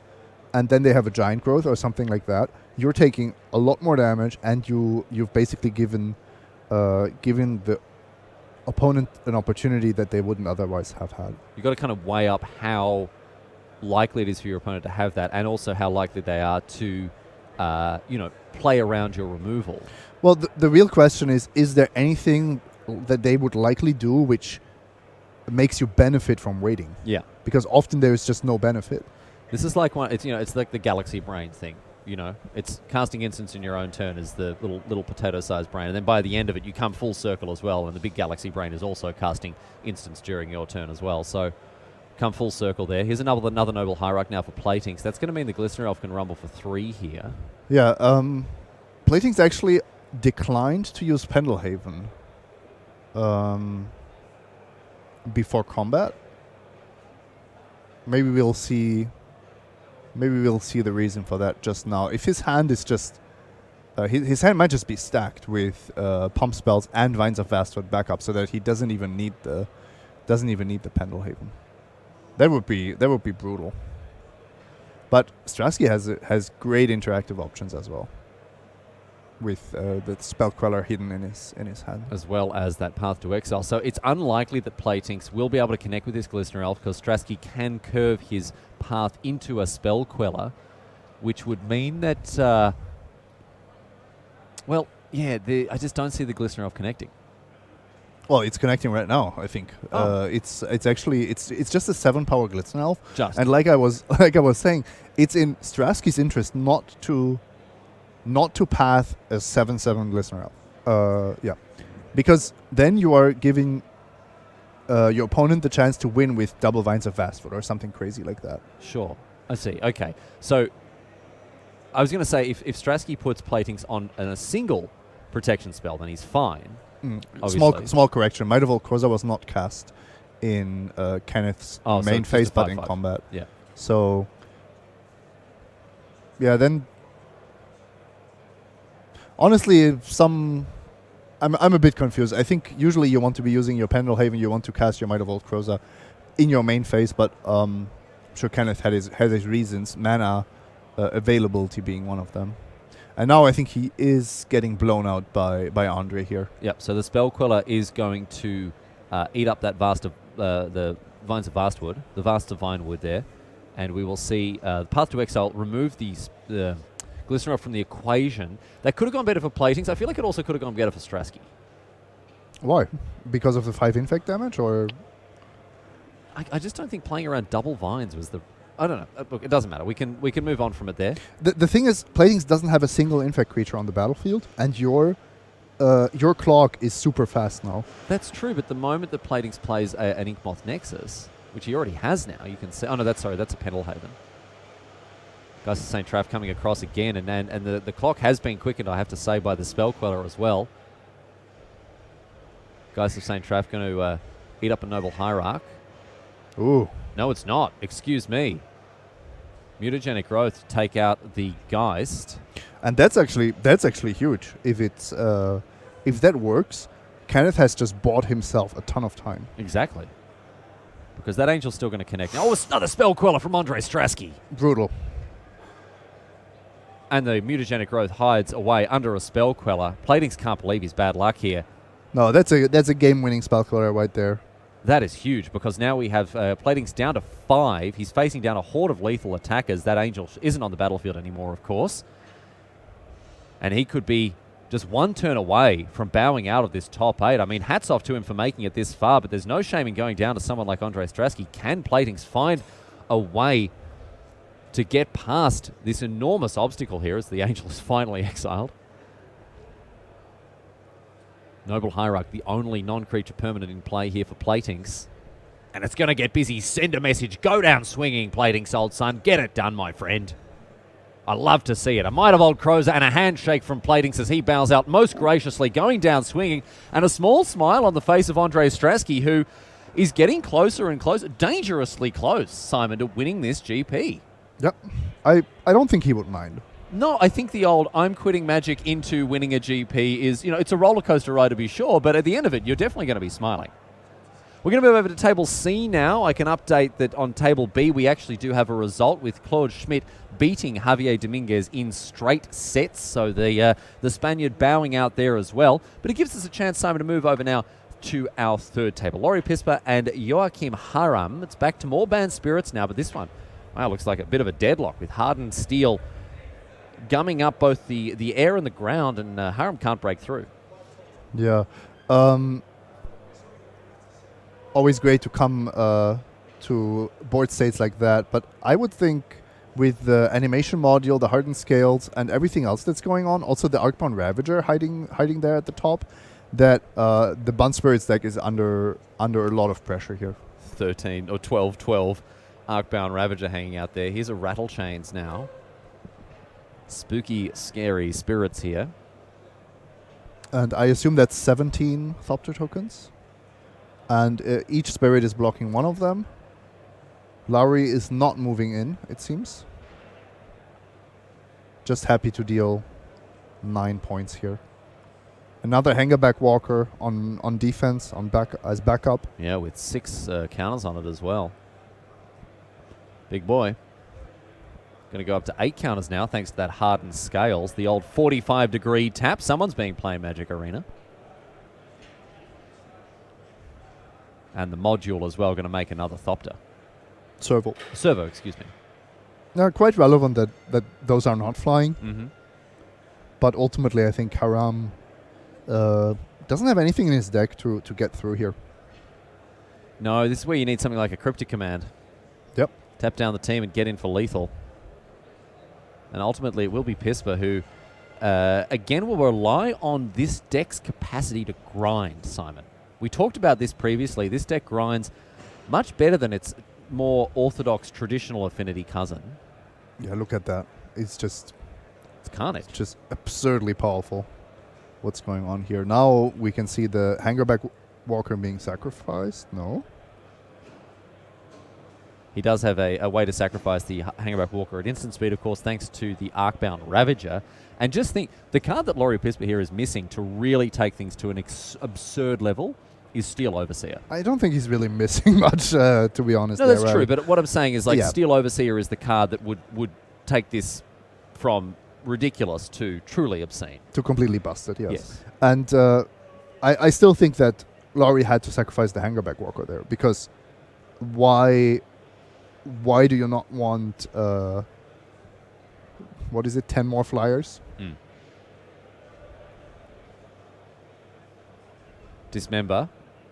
and then they have a Giant Growth or something like that, you're taking a lot more damage, and you've basically given the opponent an opportunity that they wouldn't otherwise have had. You've got to kind of weigh up how likely it is for your opponent to have that, and also how likely they are to, play around your removal. Well, the real question is there anything that they would likely do which makes you benefit from waiting? Yeah. Because often there is just no benefit. This is like it's like the Galaxy Brain thing. It's casting instants in your own turn is the little potato-sized brain, and then by the end of it, you come full circle as well, and the big Galaxy Brain is also casting instants during your turn as well. So, come full circle there. Here's another Noble Hierarch now for Playtinks. That's going to mean the Glistener Elf can rumble for 3 here. Yeah, Playtinks actually declined to use Pendelhaven before combat. Maybe we'll see the reason for that just now. If his hand is just his hand might just be stacked with pump spells and Vines of Vastwood backup, so that he doesn't even need the Pendelhaven. That would be brutal. But Stratsky has great interactive options as well, with the Spell Queller hidden in his hand. As well as that Path to Exile. So it's unlikely that Playtinks will be able to connect with this Glistener Elf because Stratsky can curve his path into a Spell Queller, which would mean that, I just don't see the Glistener Elf connecting. Well, it's connecting right now, I think. It's actually it's just a 7-power Glistener Elf. Just. And like I was saying, it's in Stratsky's interest not to path a 7/7 Glistener Elf. Because then you are giving your opponent the chance to win with double Vines of Vastwood or something crazy like that. Sure. I see. Okay. So I was going to say if Stratsky puts Playtinks on a single protection spell, then he's fine. Small correction. Might of Old Crozza was not cast in Kenneth's main phase, but in combat. Yeah. So, yeah, then honestly, I'm a bit confused. I think usually you want to be using your Pendelhaven, you want to cast your Might of Old Crozza in your main phase, but I'm sure Kenneth had his reasons, mana availability being one of them. And now I think he is getting blown out by Andre here. Yep, so the Spell Queller is going to eat up that the Vines of Vastwood, the Vast of Vinewood there, and we will see Path to Exile remove the Glistener from the equation. That could have gone better for Playtinks. I feel like it also could have gone better for Stratsky. Why? Because of the 5 infect damage, or? I just don't think playing around double Vines was the... I don't know. Look, it doesn't matter. We can move on from it there. The thing is, Playtinks doesn't have a single infect creature on the battlefield, and your clock is super fast now. That's true, but the moment that Playtinks plays an Inkmoth Nexus, which he already has now, you can see... Oh, no, that's a Pendelhaven. Guys of St. Traff coming across again, and the clock has been quickened, I have to say, by the Spell Queller as well. Guys of St. Traff going to eat up a Noble Hierarch. Ooh. No, it's not. Excuse me. Mutagenic Growth to take out the Geist. And that's actually huge. If that works, Kenneth has just bought himself a ton of time. Exactly. Because that Angel's still going to connect. Oh, it's another Spell Queller from Andre Stratsky. Brutal. And the Mutagenic Growth hides away under a Spell Queller. Playtinks can't believe his bad luck here. No, that's a game-winning Spell Queller right there. That is huge because now we have Playtinks down to 5. He's facing down a horde of lethal attackers. That Angel isn't on the battlefield anymore, of course. And he could be just one turn away from bowing out of this top 8. I mean, hats off to him for making it this far, but there's no shame in going down to someone like Andre Stratsky. Can Playtinks find a way to get past this enormous obstacle here as the Angel is finally exiled? Noble Hierarch, the only non-creature permanent in play here for Playtinks. And it's going to get busy. Send a message. Go down swinging, Playtinks, old son. Get it done, my friend. I love to see it. A Might of Old Crozza and a handshake from Playtinks as he bows out most graciously, going down swinging. And a small smile on the face of Andre Stratsky, who is getting closer and closer, dangerously close, Simon, to winning this GP. Yep. I don't think he would mind. No, I think the old I'm quitting Magic into winning a GP is, it's a roller coaster ride to be sure, but at the end of it, you're definitely going to be smiling. We're going to move over to Table C now. I can update that on Table B, we actually do have a result with Claude Schmidt beating Javier Dominguez in straight sets, so the Spaniard bowing out there as well. But it gives us a chance, Simon, to move over now to our third table. Laurie Pisper and Joachim Haram. It's back to more banned spirits now, but this one, wow, looks like a bit of a deadlock with Hardened Steel gumming up both the air and the ground, and Haram can't break through. Yeah. Always great to come to board states like that, but I would think with the animation module, the hardened scales, and everything else that's going on, also the Arcbound Ravager hiding there at the top, that the Bun Spirits deck is under a lot of pressure here. 13 or 12 Arcbound Ravager hanging out there. Here's a Rattle Chains now. Spooky, scary spirits here. And I assume that's 17 Thopter tokens. And each spirit is blocking one of them. Lowry is not moving in, it seems. Just happy to deal 9 points here. Another Hangerback Walker on defense, as backup. Yeah, with 6 counters on it as well. Big boy. Going to go up to 8 counters now, thanks to that hardened scales. The old 45-degree tap. Someone's being playing Magic Arena. And the module as well, going to make another Thopter. Servo, excuse me. Now, quite relevant that those are not flying. Mm-hmm. But ultimately, I think Haram doesn't have anything in his deck to get through here. No, this is where you need something like a Cryptic Command. Yep. Tap down the team and get in for lethal. And ultimately, it will be Pispa who, again, will rely on this deck's capacity to grind, Simon. We talked about this previously. This deck grinds much better than its more orthodox, traditional affinity cousin. Yeah, look at that. It's carnage. It's just absurdly powerful. What's going on here? Now we can see the Hangerback Walker being sacrificed. No. He does have a way to sacrifice the Hangerback Walker at instant speed, of course, thanks to the Arcbound Ravager. And just think, the card that Laurie Pispa here is missing to really take things to an absurd level is Steel Overseer. I don't think he's really missing much, to be honest. No, that's true. But what I'm saying is, yeah. Steel Overseer is the card that would take this from ridiculous to truly obscene. To completely busted, yes. And I still think that Laurie had to sacrifice the Hangerback Walker there, because why do you not want 10 more flyers? Dismember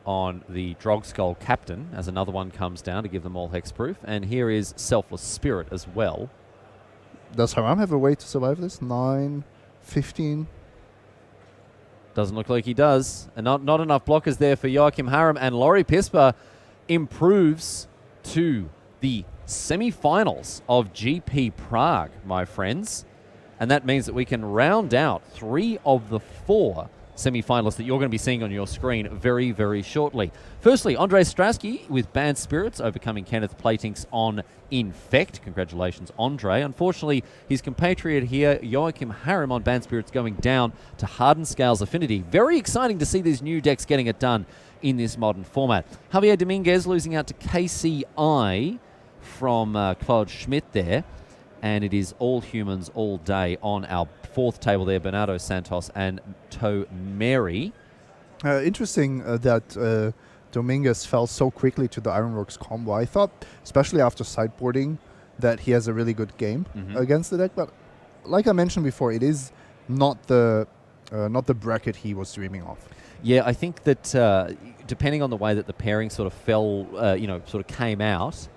on the Drogskull Captain as another one comes down to give them all hexproof. And here is Selfless Spirit as well. Does Haram have a way to survive this? 9, 15? Doesn't look like he does. And not enough blockers there for Joachim Haram. And Laurie Pispa improves to the semi-finals of GP Prague, my friends. And that means that we can round out 3 of the 4 semi-finalists that you're going to be seeing on your screen very, very shortly. Firstly, Andrei Strasky with Banned Spirits overcoming Kenneth Platinks on Infect. Congratulations, Andre. Unfortunately, his compatriot here, Joachim Haram, on Banned Spirits going down to Hardened Scales Affinity. Very exciting to see these new decks getting it done in this modern format. Javier Dominguez losing out to KCI from Claude Schmidt there. And it is all humans all day on our 4th table there, Bernardo Santos and To Mary. Interesting that Dominguez fell so quickly to the Ironworks combo. I thought, especially after sideboarding, that he has a really good game against the deck. But like I mentioned before, it is not the bracket he was dreaming of. Yeah, I think that depending on the way that the pairing sort of fell, sort of came out,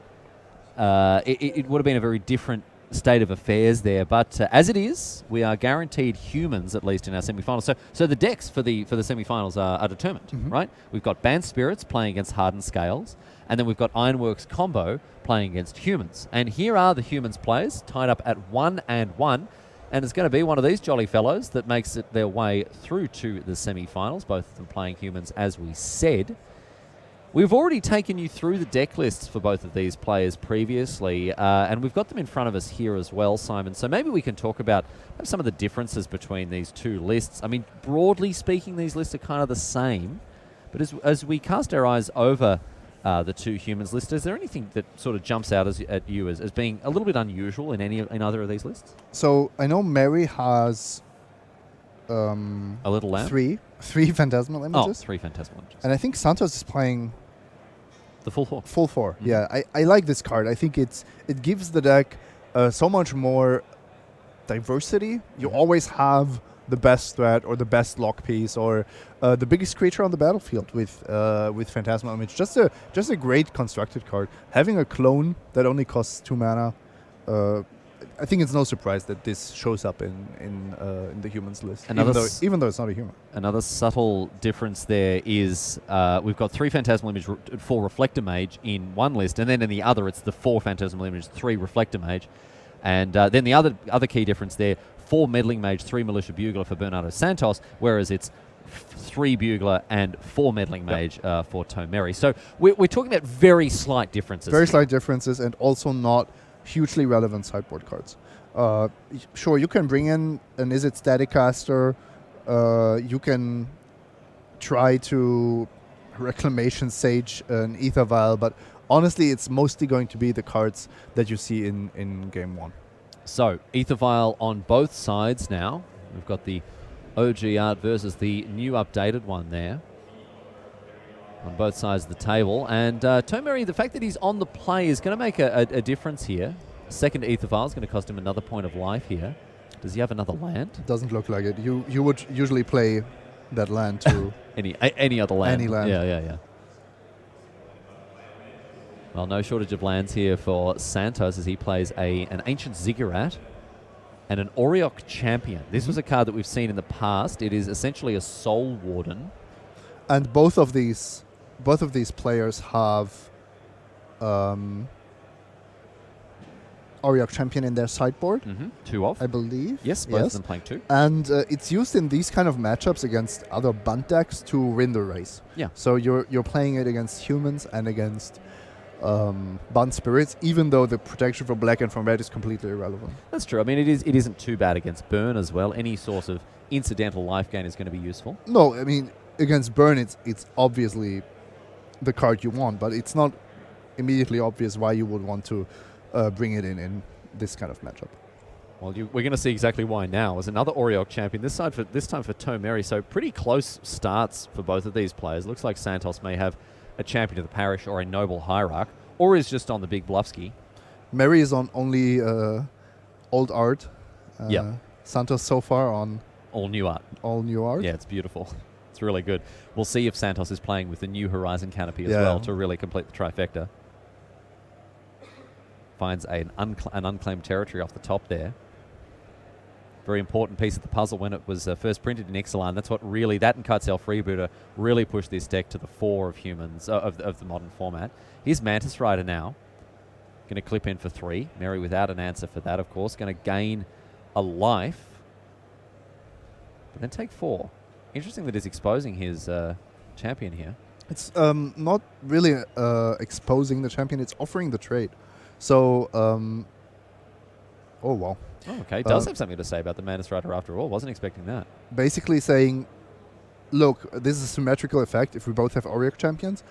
it would have been a very different state of affairs there. But as it is, we are guaranteed humans, at least in our semi-finals. So the decks for the semi-finals are determined, right? We've got Banned Spirits playing against Hardened Scales, and then we've got Ironworks Combo playing against humans. And here are the humans players tied up at 1 and 1. And it's going to be one of these jolly fellows that makes it their way through to the semi-finals, both of them playing humans, as we said. We've already taken you through the deck lists for both of these players previously, and we've got them in front of us here as well, Simon. So maybe we can talk about some of the differences between these two lists. I mean, broadly speaking, these lists are kind of the same, but as we cast our eyes over the two humans list, is there anything that sort of jumps out at you as being a little bit unusual in either of these lists? So I know Mary has a little lamb? three Phantasmal Images. 3 Phantasmal Images. And I think Santos is playing the full 4. Full 4, yeah. I like this card. I think it gives the deck so much more diversity. You always have the best threat or the best lock piece or the biggest creature on the battlefield with Phantasmal Image. Just a great constructed card. Having a clone that only costs 2 mana, I think it's no surprise that this shows up in the humans list, even though it's not a human. Another subtle difference there is we've got 3 Phantasmal Image, 4 Reflector Mage in one list, and then in the other it's the 4 Phantasmal Image, 3 Reflector Mage. And then the other key difference there, 4 Meddling Mage, 3 Militia Bugler for Bernardo Santos, whereas it's 3 Bugler and 4 Meddling Mage for Tomeri. So we're talking about very slight differences. Very slight differences, and also not hugely relevant sideboard cards. Sure, you can bring in an Is It Staticaster. You can try to Reclamation Sage an Ether Vial, but honestly, it's mostly going to be the cards that you see in Game 1. So, Ether Vial on both sides now. We've got the OG art versus the new updated one there. On both sides of the table. And Tomeri, the fact that he's on the play is going to make a difference here. Second Ether Vial is going to cost him another point of life here. Does he have another land? Doesn't look like it. You would usually play that land to any other land. Any land. Yeah. Well, no shortage of lands here for Santos as he plays an Ancient Ziggurat and an Auriok Champion. This was a card that we've seen in the past. It is essentially a Soul Warden. And both of these players have Auriok Champion in their sideboard. Two of. I believe. Yes, both of them playing two. And it's used in these kind of matchups against other bunt decks to win the race. Yeah. So you're playing it against humans and against bunt spirits, even though the protection from black and from red is completely irrelevant. That's true. I mean, it isn't too bad against burn as well. Any source of incidental life gain is going to be useful. No, I mean, against burn, it's obviously the card you want, but it's not immediately obvious why you would want to bring it in this kind of matchup. Well, we're going to see exactly why now. As another Auriok Champion, this time for Tomeri, so pretty close starts for both of these players. Looks like Santos may have a Champion of the Parish or a Noble Hierarch, or is just on the big Bluffski. Mary is on only old art. Yep. Santos so far on all new art. All new art. Yeah, it's beautiful. It's really good. We'll see if Santos is playing with the new Horizon Canopy as well to really complete the trifecta. Finds an unclaimed territory off the top there. Very important piece of the puzzle when it was first printed in Ixalan. That's what really, that and Cartel Freebooter really pushed this deck to the fore of humans, of the modern format. Here's Mantis Rider now. Going to clip in for 3. Mary without an answer for that, of course. Going to gain a life. But then take 4. Interesting that he's exposing his champion here. It's not really exposing the champion, it's offering the trade. So, oh wow. Oh, okay. He does have something to say about the Mantis Rider after all. Wasn't expecting that. Basically saying, look, this is a symmetrical effect. If we both have Auriok champions,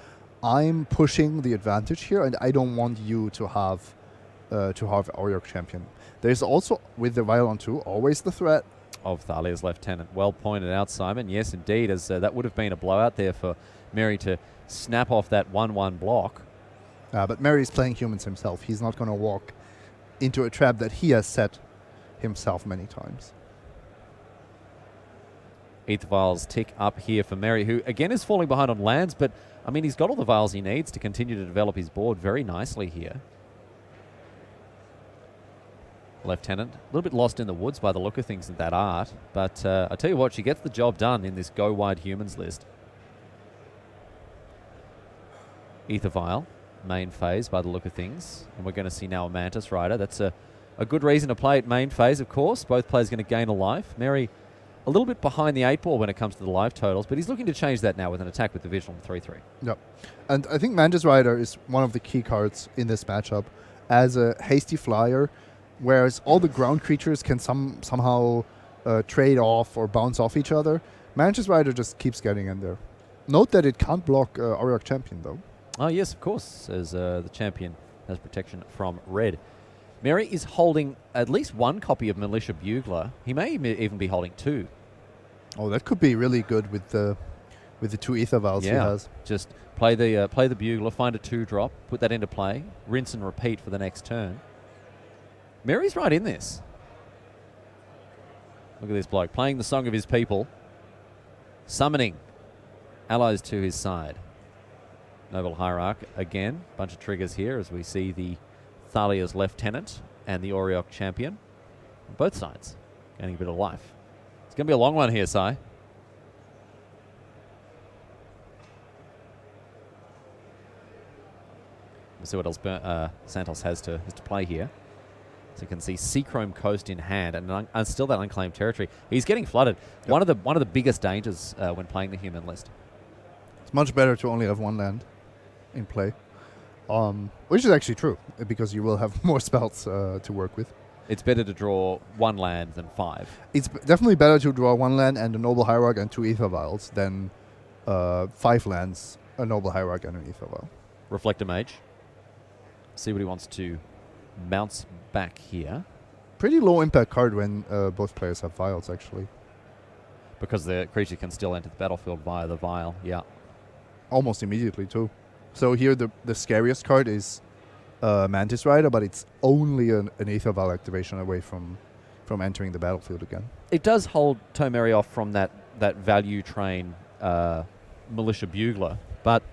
I'm pushing the advantage here, and I don't want you to have Auriok champion. There's also, with the Vial on 2, always the threat of Thalia's Lieutenant. Well pointed out, Simon. Yes, indeed, as that would have been a blowout there for Mary to snap off that 1-1 block. But Mary's playing humans himself. He's not going to walk into a trap that he has set himself many times. Ether Vials tick up here for Mary, who again is falling behind on lands, but I mean, he's got all the Vials he needs to continue to develop his board very nicely here. Lieutenant, a little bit lost in the woods by the look of things in that art, but I tell you what, she gets the job done in this Go Wide Humans list. Ether Vial, main phase by the look of things, and we're going to see now a Mantis Rider. That's a good reason to play it main phase, of course. Both players going to gain a life. Mary a little bit behind the 8 ball when it comes to the life totals, but he's looking to change that now with an attack with the Vigil on 3-3. Yep. And I think Mantis Rider is one of the key cards in this matchup as a hasty flyer, whereas all the ground creatures can somehow trade off or bounce off each other. Mantis Rider just keeps getting in there. Note that it can't block Auriok Champion, though. Oh, yes, of course, as the champion has protection from red. Mary is holding at least 1 copy of Militia Bugler. He may even be holding 2. Oh, that could be really good with the 2 Ether Vials he has. Just play the Bugler, find a 2-drop, put that into play, rinse and repeat for the next turn. Mary's right in this. Look at this bloke, playing the song of his people, summoning allies to his side. Noble Hierarch again, bunch of triggers here as we see the Thalia's Lieutenant and the Auriok Champion on both sides, gaining a bit of life. It's going to be a long one here, Si. We'll see what else Santos has to play here. So you can see Seachrome Coast in hand and still that unclaimed territory. He's getting flooded. Yep. One of the biggest dangers when playing the human list. It's much better to only have 1 land in play, which is actually true because you will have more spells to work with. It's better to draw 1 land than 5. It's definitely better to draw 1 land and a Noble Hierarch and 2 Ether Vials than 5 lands, a Noble Hierarch and an Ether Vial. Reflector Mage. See what he wants to bounce back here. pretty low impact card when both players have vials, actually. Because the creature can still enter the battlefield via the vial. Yeah. Almost immediately, too. So here the scariest card is Mantis Rider, but it's only an Aether Vial activation away from entering the battlefield again. It does hold Tomeri off from that value train Militia Bugler, but,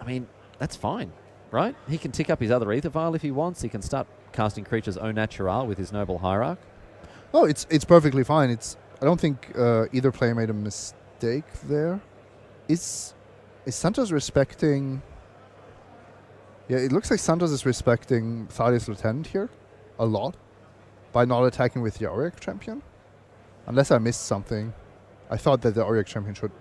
I mean, that's fine, right? He can tick up his other Aether Vial if he wants. He can start casting creatures au natural with his Noble Hierarch. Oh, it's perfectly fine. I don't think either player made a mistake there. Is Santos respecting... Yeah, it looks like Santos is respecting Thaddeus Lieutenant here a lot by not attacking with the Auric Champion. Unless I missed something. I thought that the Auric Champion should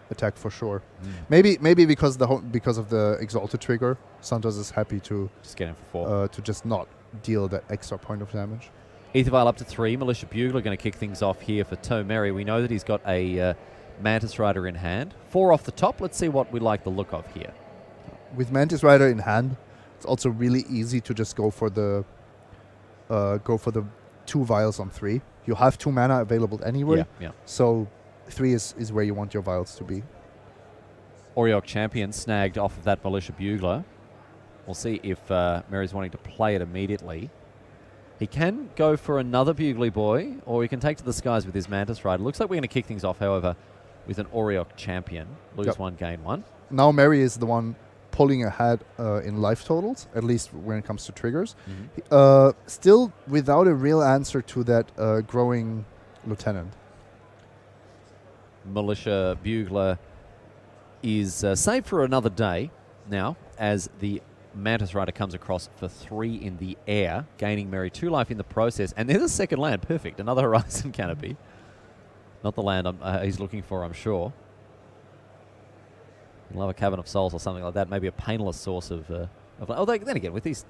attack for sure. Maybe because of the Exalted trigger, Santos is happy to just get him for 4. To just not deal that extra point of damage. Aether Vial up to 3. Militia Bugler going to kick things off here for Tomeri. We know that he's got a Mantis Rider in hand. 4 off the top. Let's see what we like the look of here. With Mantis Rider in hand, it's also really easy to just go for the 2 vials on 3. You have 2 mana available anyway. Yeah. So 3 is where you want your vials to be. Auriok Champion snagged off of that Militia Bugler. We'll see if Mary's wanting to play it immediately. He can go for another Bugly Boy, or he can take to the skies with his Mantis Rider. Looks like we're going to kick things off, however, with an Auriok Champion. Lose 1, gain 1. Now Mary is the one pulling ahead in life totals, at least when it comes to triggers. Still without a real answer to that growing Lieutenant. Militia Bugler is saved for another day now, as the Mantis Rider comes across for 3 in the air, gaining Mary 2 life in the process. And there's a second land. Perfect. Another Horizon Canopy. Not the land he's looking for, I'm sure. He'll have a Cavern of Souls or something like that. Maybe a painless source of then again, with these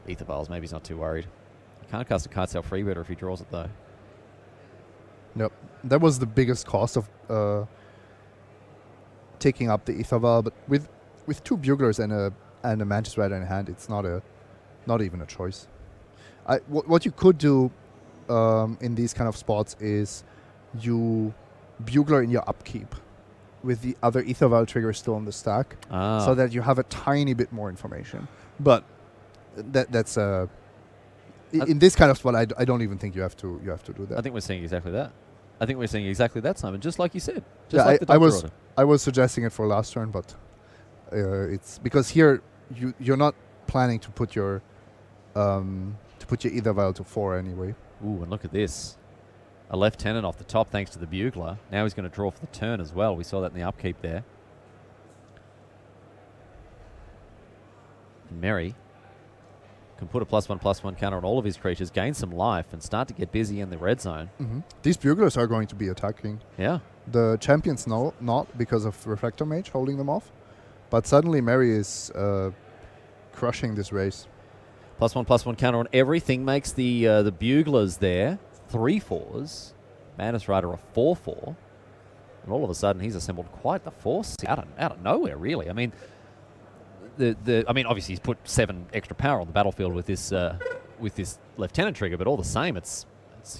Aether Vials, maybe he's not too worried. He can't cast a Kite Sail Freebirder if he draws it, though. Yep. That was the biggest cost of taking up the Aether Vial, but with 2 Buglers and a Mantis Rider in hand, it's not even a choice. What you could do in these kind of spots is you Bugler in your upkeep with the other Aether Vial trigger still on the stack, so that you have a tiny bit more information. But that's in this kind of spot, I don't even think you have to do that. I think we're seeing exactly that. Simon, just like you said. I was suggesting it for last turn, but it's because here you're not planning to put your Aether Vial to 4 anyway. Ooh, and look at this. A Lieutenant off the top thanks to the Bugler. Now he's going to draw for the turn as well. We saw that in the upkeep there. And Mary can put a +1/+1 counter on all of his creatures, gain some life, and start to get busy in the red zone. These Buglers are going to be attacking. Yeah. The champions not because of Reflector Mage holding them off. But suddenly Mary is crushing this race. +1/+1 counter on everything makes the Buglers there 3/4s. Mantis Rider a 4/4. And all of a sudden he's assembled quite the force out of nowhere, really. I mean, obviously he's put 7 extra power on the battlefield with this Lieutenant trigger, but all the same, it's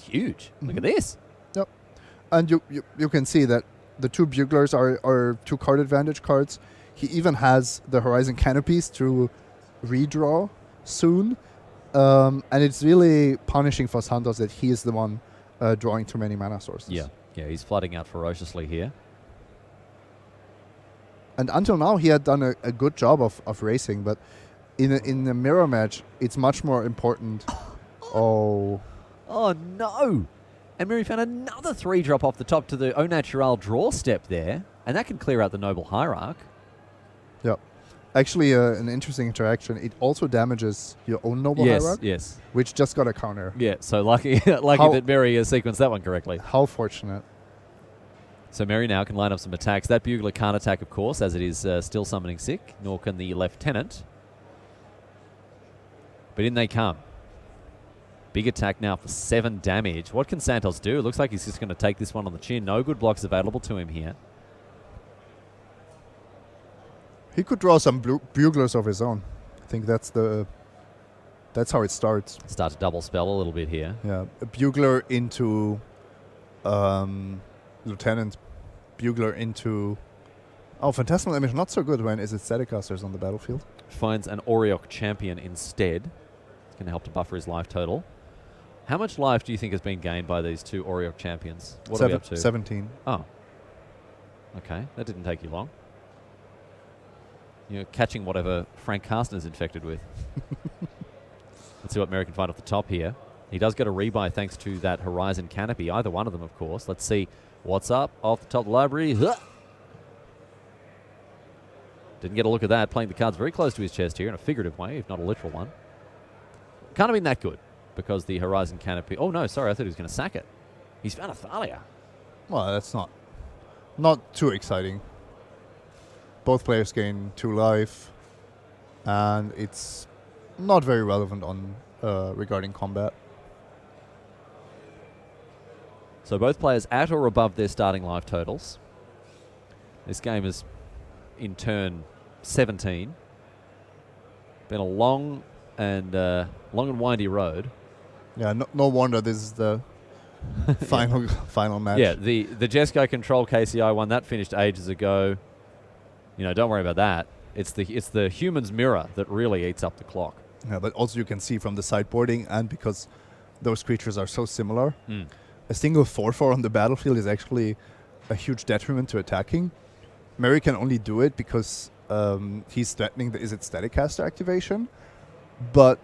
huge. Look at this. Yep. And you can see that the 2 Buglers are 2 card advantage cards. He even has the Horizon Canopies to redraw soon. And it's really punishing for Santos that he is the one drawing too many mana sources. Yeah, he's flooding out ferociously here. And until now, he had done a good job of racing, but in the mirror match, it's much more important. Oh no! And Mary found another 3-drop off the top to the au natural draw step there, and that can clear out the Noble Hierarch. Yep. Actually, an interesting interaction. It also damages your own Noble Hierarch. Yes. Which just got a counter. Yeah, so lucky that Mary sequenced that one correctly. How fortunate. So Mary now can line up some attacks. That Bugler can't attack, of course, as it is still summoning sick, nor can the Lieutenant. But in they come. Big attack now for 7 damage. What can Santos do? It looks like he's just going to take this one on the chin. No good blocks available to him here. He could draw some Buglers of his own. I think that's the That's how it starts. Start to double spell a little bit here. Yeah, a bugler into lieutenant, bugler into. Oh, Phantasmal Image, not so good when is it Staticasters on the battlefield. Finds an Auriok champion instead. It's going to help to buffer his life total. How much life do you think has been gained by these two Auriok champions? What are we up to? 17. Oh. Okay, that didn't take you long. You're catching whatever Frank Carstner's infected with. Let's see what Mary can find off the top here. He does get a rebuy thanks to that Horizon Canopy. Either one of them, of course. Let's see what's up off the top of the library. Huh. Didn't get a look at that. Playing the cards very close to his chest here in a figurative way, if not a literal one. Can't have been that good because the Horizon Canopy... Oh, no, sorry. I thought he was going to sack it. He's found a Thalia. Well, that's not too exciting. Both players gain 2 life, and it's not very relevant on regarding combat. So both players at or above their starting life totals. This game is, in turn, 17. Been a long and windy road. Yeah, no wonder this is the final match. Yeah, the Jesco Control KCI one that finished ages ago. You know, don't worry about that. It's the human's mirror that really eats up the clock. Yeah, but also you can see from the sideboarding, and because those creatures are so similar, a single 4/4 on the battlefield is actually a huge detriment to attacking. Mary can only do it because he's threatening the Staticaster activation, but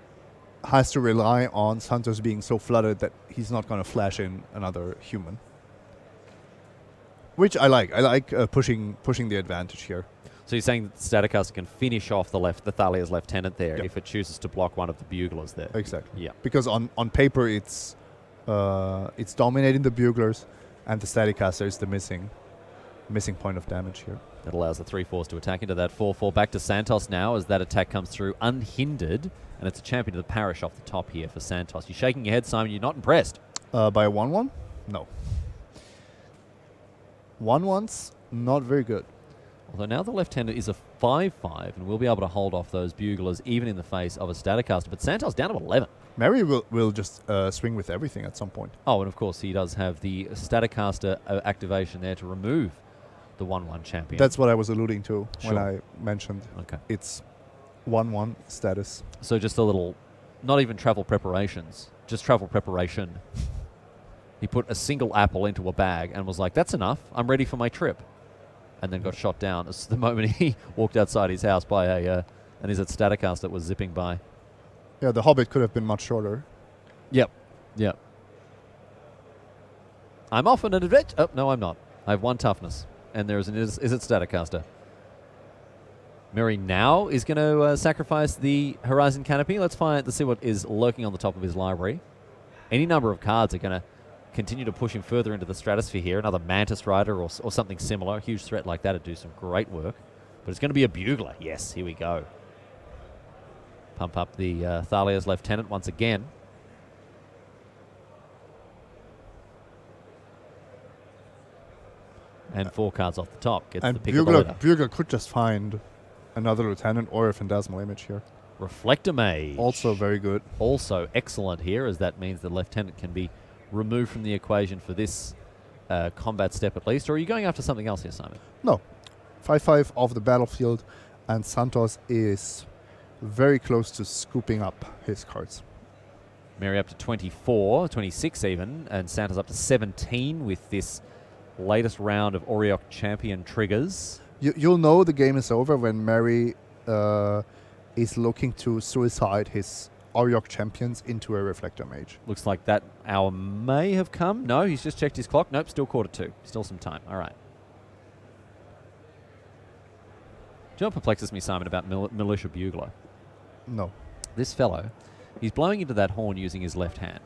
has to rely on Santos being so flooded that he's not going to flash in another human. Which I like. I like pushing the advantage here. So you're saying that Staticaster can finish off the Thalia's lieutenant there Yep. if it chooses to block one of the buglers there. Exactly. Yeah. Because on paper it's dominating the buglers, and the Staticaster is the missing point of damage here. That allows the 3/4s to attack into that 4/4. Back to Santos now as that attack comes through unhindered, and it's a champion of the parish off the top here for Santos. You're shaking your head, Simon. You're not impressed. By a 1/1? No. 1/1's not very good. Although now the left-hander is a 5/5 and will be able to hold off those buglers even in the face of a Staticaster. But Santos down to 11. Mary will just swing with everything at some point. Oh, and of course he does have the Staticaster activation there to remove the 1/1 champion. That's what I was alluding to when Sure. I mentioned it's 1/1 status. So just a little, not even travel preparations, just travel preparation. He put a single apple into a bag and was like, that's enough, I'm ready for my trip. And then got shot down as the moment he walked outside his house by an Staticaster that was zipping by. Yeah, the Hobbit could have been much shorter. Yep. I'm off on an adventure. Oh, no, I'm not. I have 1 toughness. And there is an is it Staticaster. Mary now is going to sacrifice the Horizon Canopy. Let's see what is lurking on the top of his library. Any number of cards are going to continue to push him further into the stratosphere here. Another Mantis Rider or something similar. A huge threat like that would do some great work. But it's going to be a Bugler. Yes, here we go. Pump up the Thalia's Lieutenant once again. And 4 cards off the top. Gets And the pick of the litter. Bugler could just find another Lieutenant or a Phantasmal Image here. Reflector Mage. Also very good. Also excellent here, as that means the Lieutenant can be removed from the equation for this combat step at least. Or are you going after something else here, Simon? No. 5/5 off the battlefield, and Santos is very close to scooping up his cards. Mary up to 24, 26 even, and Santa's up to 17 with this latest round of Auriok Champion triggers. You'll know the game is over when Mary is looking to suicide his Auriok Champions into a Reflector Mage. Looks like that hour may have come. No, he's just checked his clock. Nope, still 1:45. Still some time. All right. Do you know what perplexes me, Simon, about Militia Bugler? No. This fellow, he's blowing into that horn using his left hand.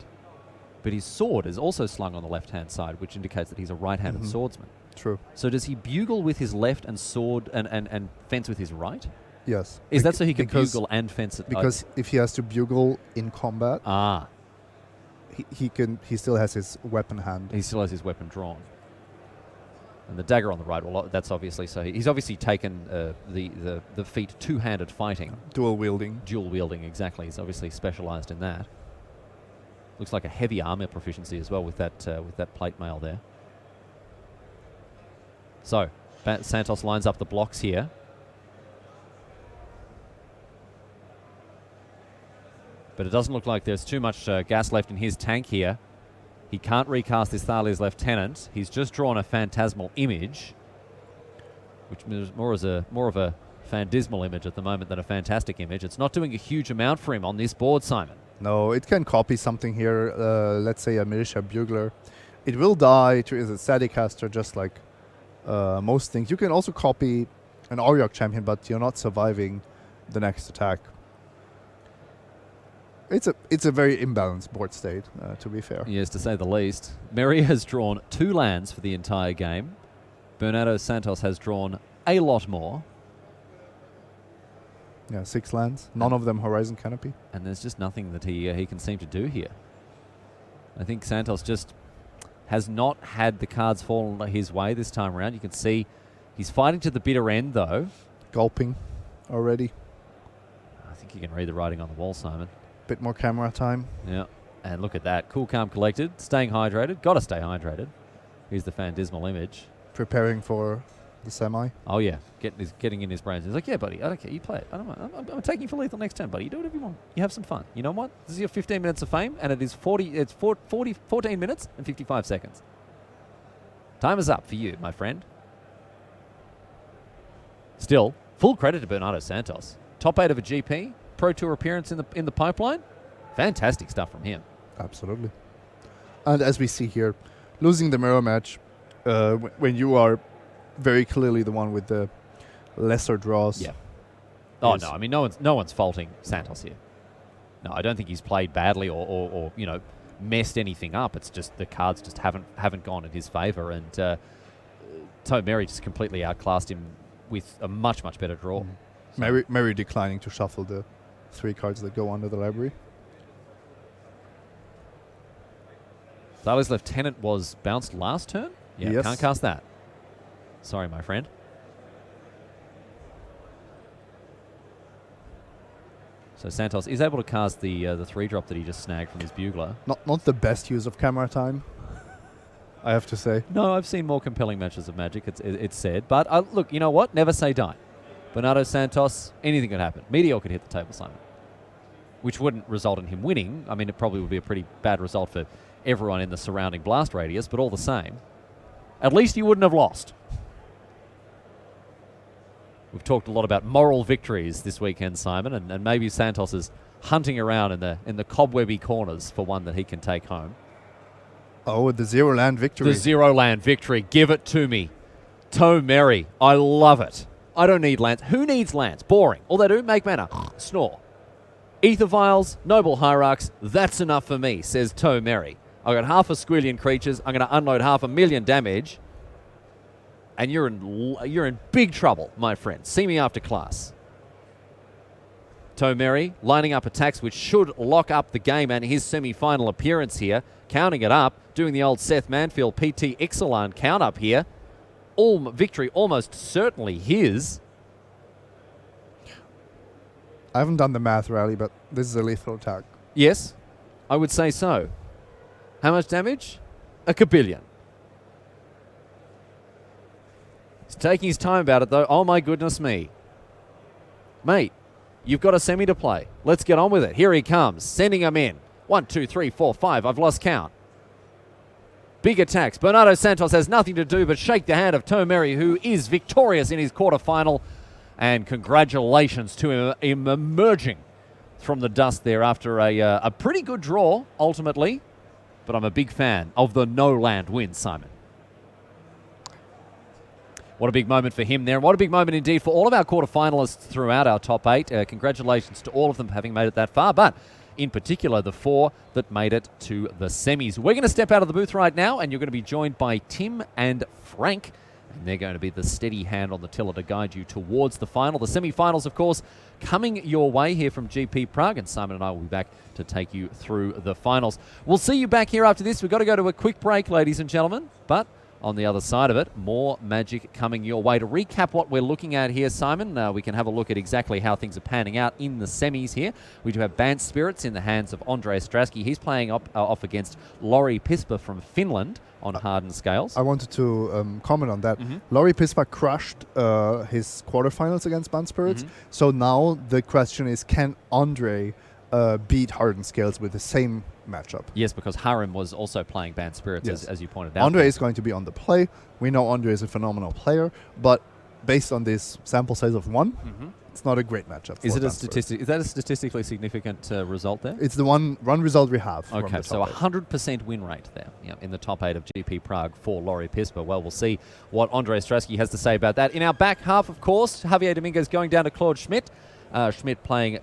But his sword is also slung on the left-hand side, which indicates that he's a right-handed swordsman. True. So does he bugle with his left and sword and fence with his right? Yes. Is that so he can bugle and fence it? Because if he has to bugle in combat, he he still has his weapon hand. still has his weapon drawn. And the dagger on the right, well, that's obviously, so he's obviously taken the feat two-handed fighting. Dual wielding. Dual wielding, exactly. He's obviously specialised in that. Looks like a heavy armour proficiency as well with that plate mail there. So, Santos lines up the blocks here. But it doesn't look like there's too much gas left in his tank here. He can't recast this Thalia's Lieutenant. He's just drawn a phantasmal image, which is more of a phantasmal image at the moment than a fantastic image. It's not doing a huge amount for him on this board, Simon. No, it can copy something here. Let's say a Militia Bugler. It will die to a Staticaster, just like most things. You can also copy an Auriok Champion, but you're not surviving the next attack. It's a very imbalanced board state, to be fair. Yes, to say the least. Mary has drawn 2 lands for the entire game. Bernardo Santos has drawn a lot more. Yeah, 6 lands. None of them Horizon Canopy. And there's just nothing that he can seem to do here. I think Santos just has not had the cards fall his way this time around. You can see he's fighting to the bitter end, though. Gulping already. I think you can read the writing on the wall, Simon. Bit more camera time. Yeah, and look at that. Cool, calm, collected. Staying hydrated. Got to stay hydrated. Here's the phantasmal image. Preparing for the semi. Oh, yeah. Getting in his brains. He's like, yeah, buddy, I don't care. You play it. I don't mind. I'm taking you for lethal next turn, buddy. You do whatever you want. You have some fun. You know what? This is your 15 minutes of fame, and it is 14 minutes and 55 seconds. Time is up for you, my friend. Still, full credit to Bernardo Santos. Top 8 of a GP. Pro Tour appearance in the pipeline. Fantastic stuff from him. Absolutely. And as we see here, losing the mirror match when you are very clearly the one with the lesser draws. Yeah. Oh no, I mean no one's faulting Santos here. No, I don't think he's played badly or messed anything up. It's just the cards just haven't gone in his favour, and Toe Mary just completely outclassed him with a much better draw. So Mary declining to shuffle the 3 cards that go under the library. Thalia's Lieutenant was bounced last turn? Yeah, yes. Can't cast that. Sorry, my friend. So Santos is able to cast the 3-drop that he just snagged from his Bugler. Not the best use of camera time, I have to say. No, I've seen more compelling matches of Magic, it's said. But look, you know what? Never say die. Bernardo Santos, anything could happen. Meteor could hit the table, Simon, which wouldn't result in him winning. I mean, it probably would be a pretty bad result for everyone in the surrounding blast radius, but all the same, at least you wouldn't have lost. We've talked a lot about moral victories this weekend, Simon, and maybe Santos is hunting around in the cobwebby corners for one that he can take home. Oh, the 0 land victory. The 0 land victory. Give it to me. Toe Mary. I love it. I don't need lands. Who needs lands? Boring. All they do, make mana. Snore. Ether Vials, Noble Hierarchs, that's enough for me, says Toe Mary. I got half a squillion creatures. I'm going to unload 500,000 damage. And you're in big trouble, my friend. See me after class. Toe Mary lining up attacks which should lock up the game and his semi-final appearance here. Counting it up, doing the old Seth Manfield PT Ixalan count up here. All victory almost certainly his. I haven't done the math, Rally, but this is a lethal attack. Yes, I would say so. How much damage? A kabillion. He's taking his time about it, though. Oh, my goodness me. Mate, you've got a semi to play. Let's get on with it. Here he comes, sending him in. 1, 2, 3, 4, 5. I've lost count. Big attacks. Bernardo Santos has nothing to do but shake the hand of Toe Mary, who is victorious in his quarterfinal. And congratulations to him emerging from the dust there after a pretty good draw, ultimately. But I'm a big fan of the no-land win, Simon. What a big moment for him there. And what a big moment indeed for all of our quarterfinalists throughout our top 8. Congratulations to all of them for having made it that far. But in particular, the 4 that made it to the semis. We're going to step out of the booth right now, and you're going to be joined by Tim and Frank. And they're going to be the steady hand on the tiller to guide you towards the final. The semi-finals, of course, coming your way here from GP Prague. And Simon and I will be back to take you through the finals. We'll see you back here after this. We've got to go to a quick break, ladies and gentlemen. But on the other side of it. More magic coming your way. To recap what we're looking at here, Simon, we can have a look at exactly how things are panning out in the semis here. We do have Bant Spirits in the hands of Andre Strasky. He's playing off against Lori Pispa from Finland on hardened scales. I wanted to comment on that. Lori Pispa crushed his quarterfinals against Bant Spirits. So now the question is, can Andre beat hardened scales with the same matchup? Yes, because Harim was also playing Bant Spirits, as you pointed out. Andre is going to be on the play. We know Andre is a phenomenal player, but based on this sample size of one, it's not a great matchup. Is that a statistically significant result there? It's the one result we have. Okay, so 100% win rate there in the top 8 of GP Prague for Lori Pispa. Well, we'll see what Andre Strasky has to say about that. In our back half, of course, Javier Dominguez going down to Claude Schmidt. Schmidt playing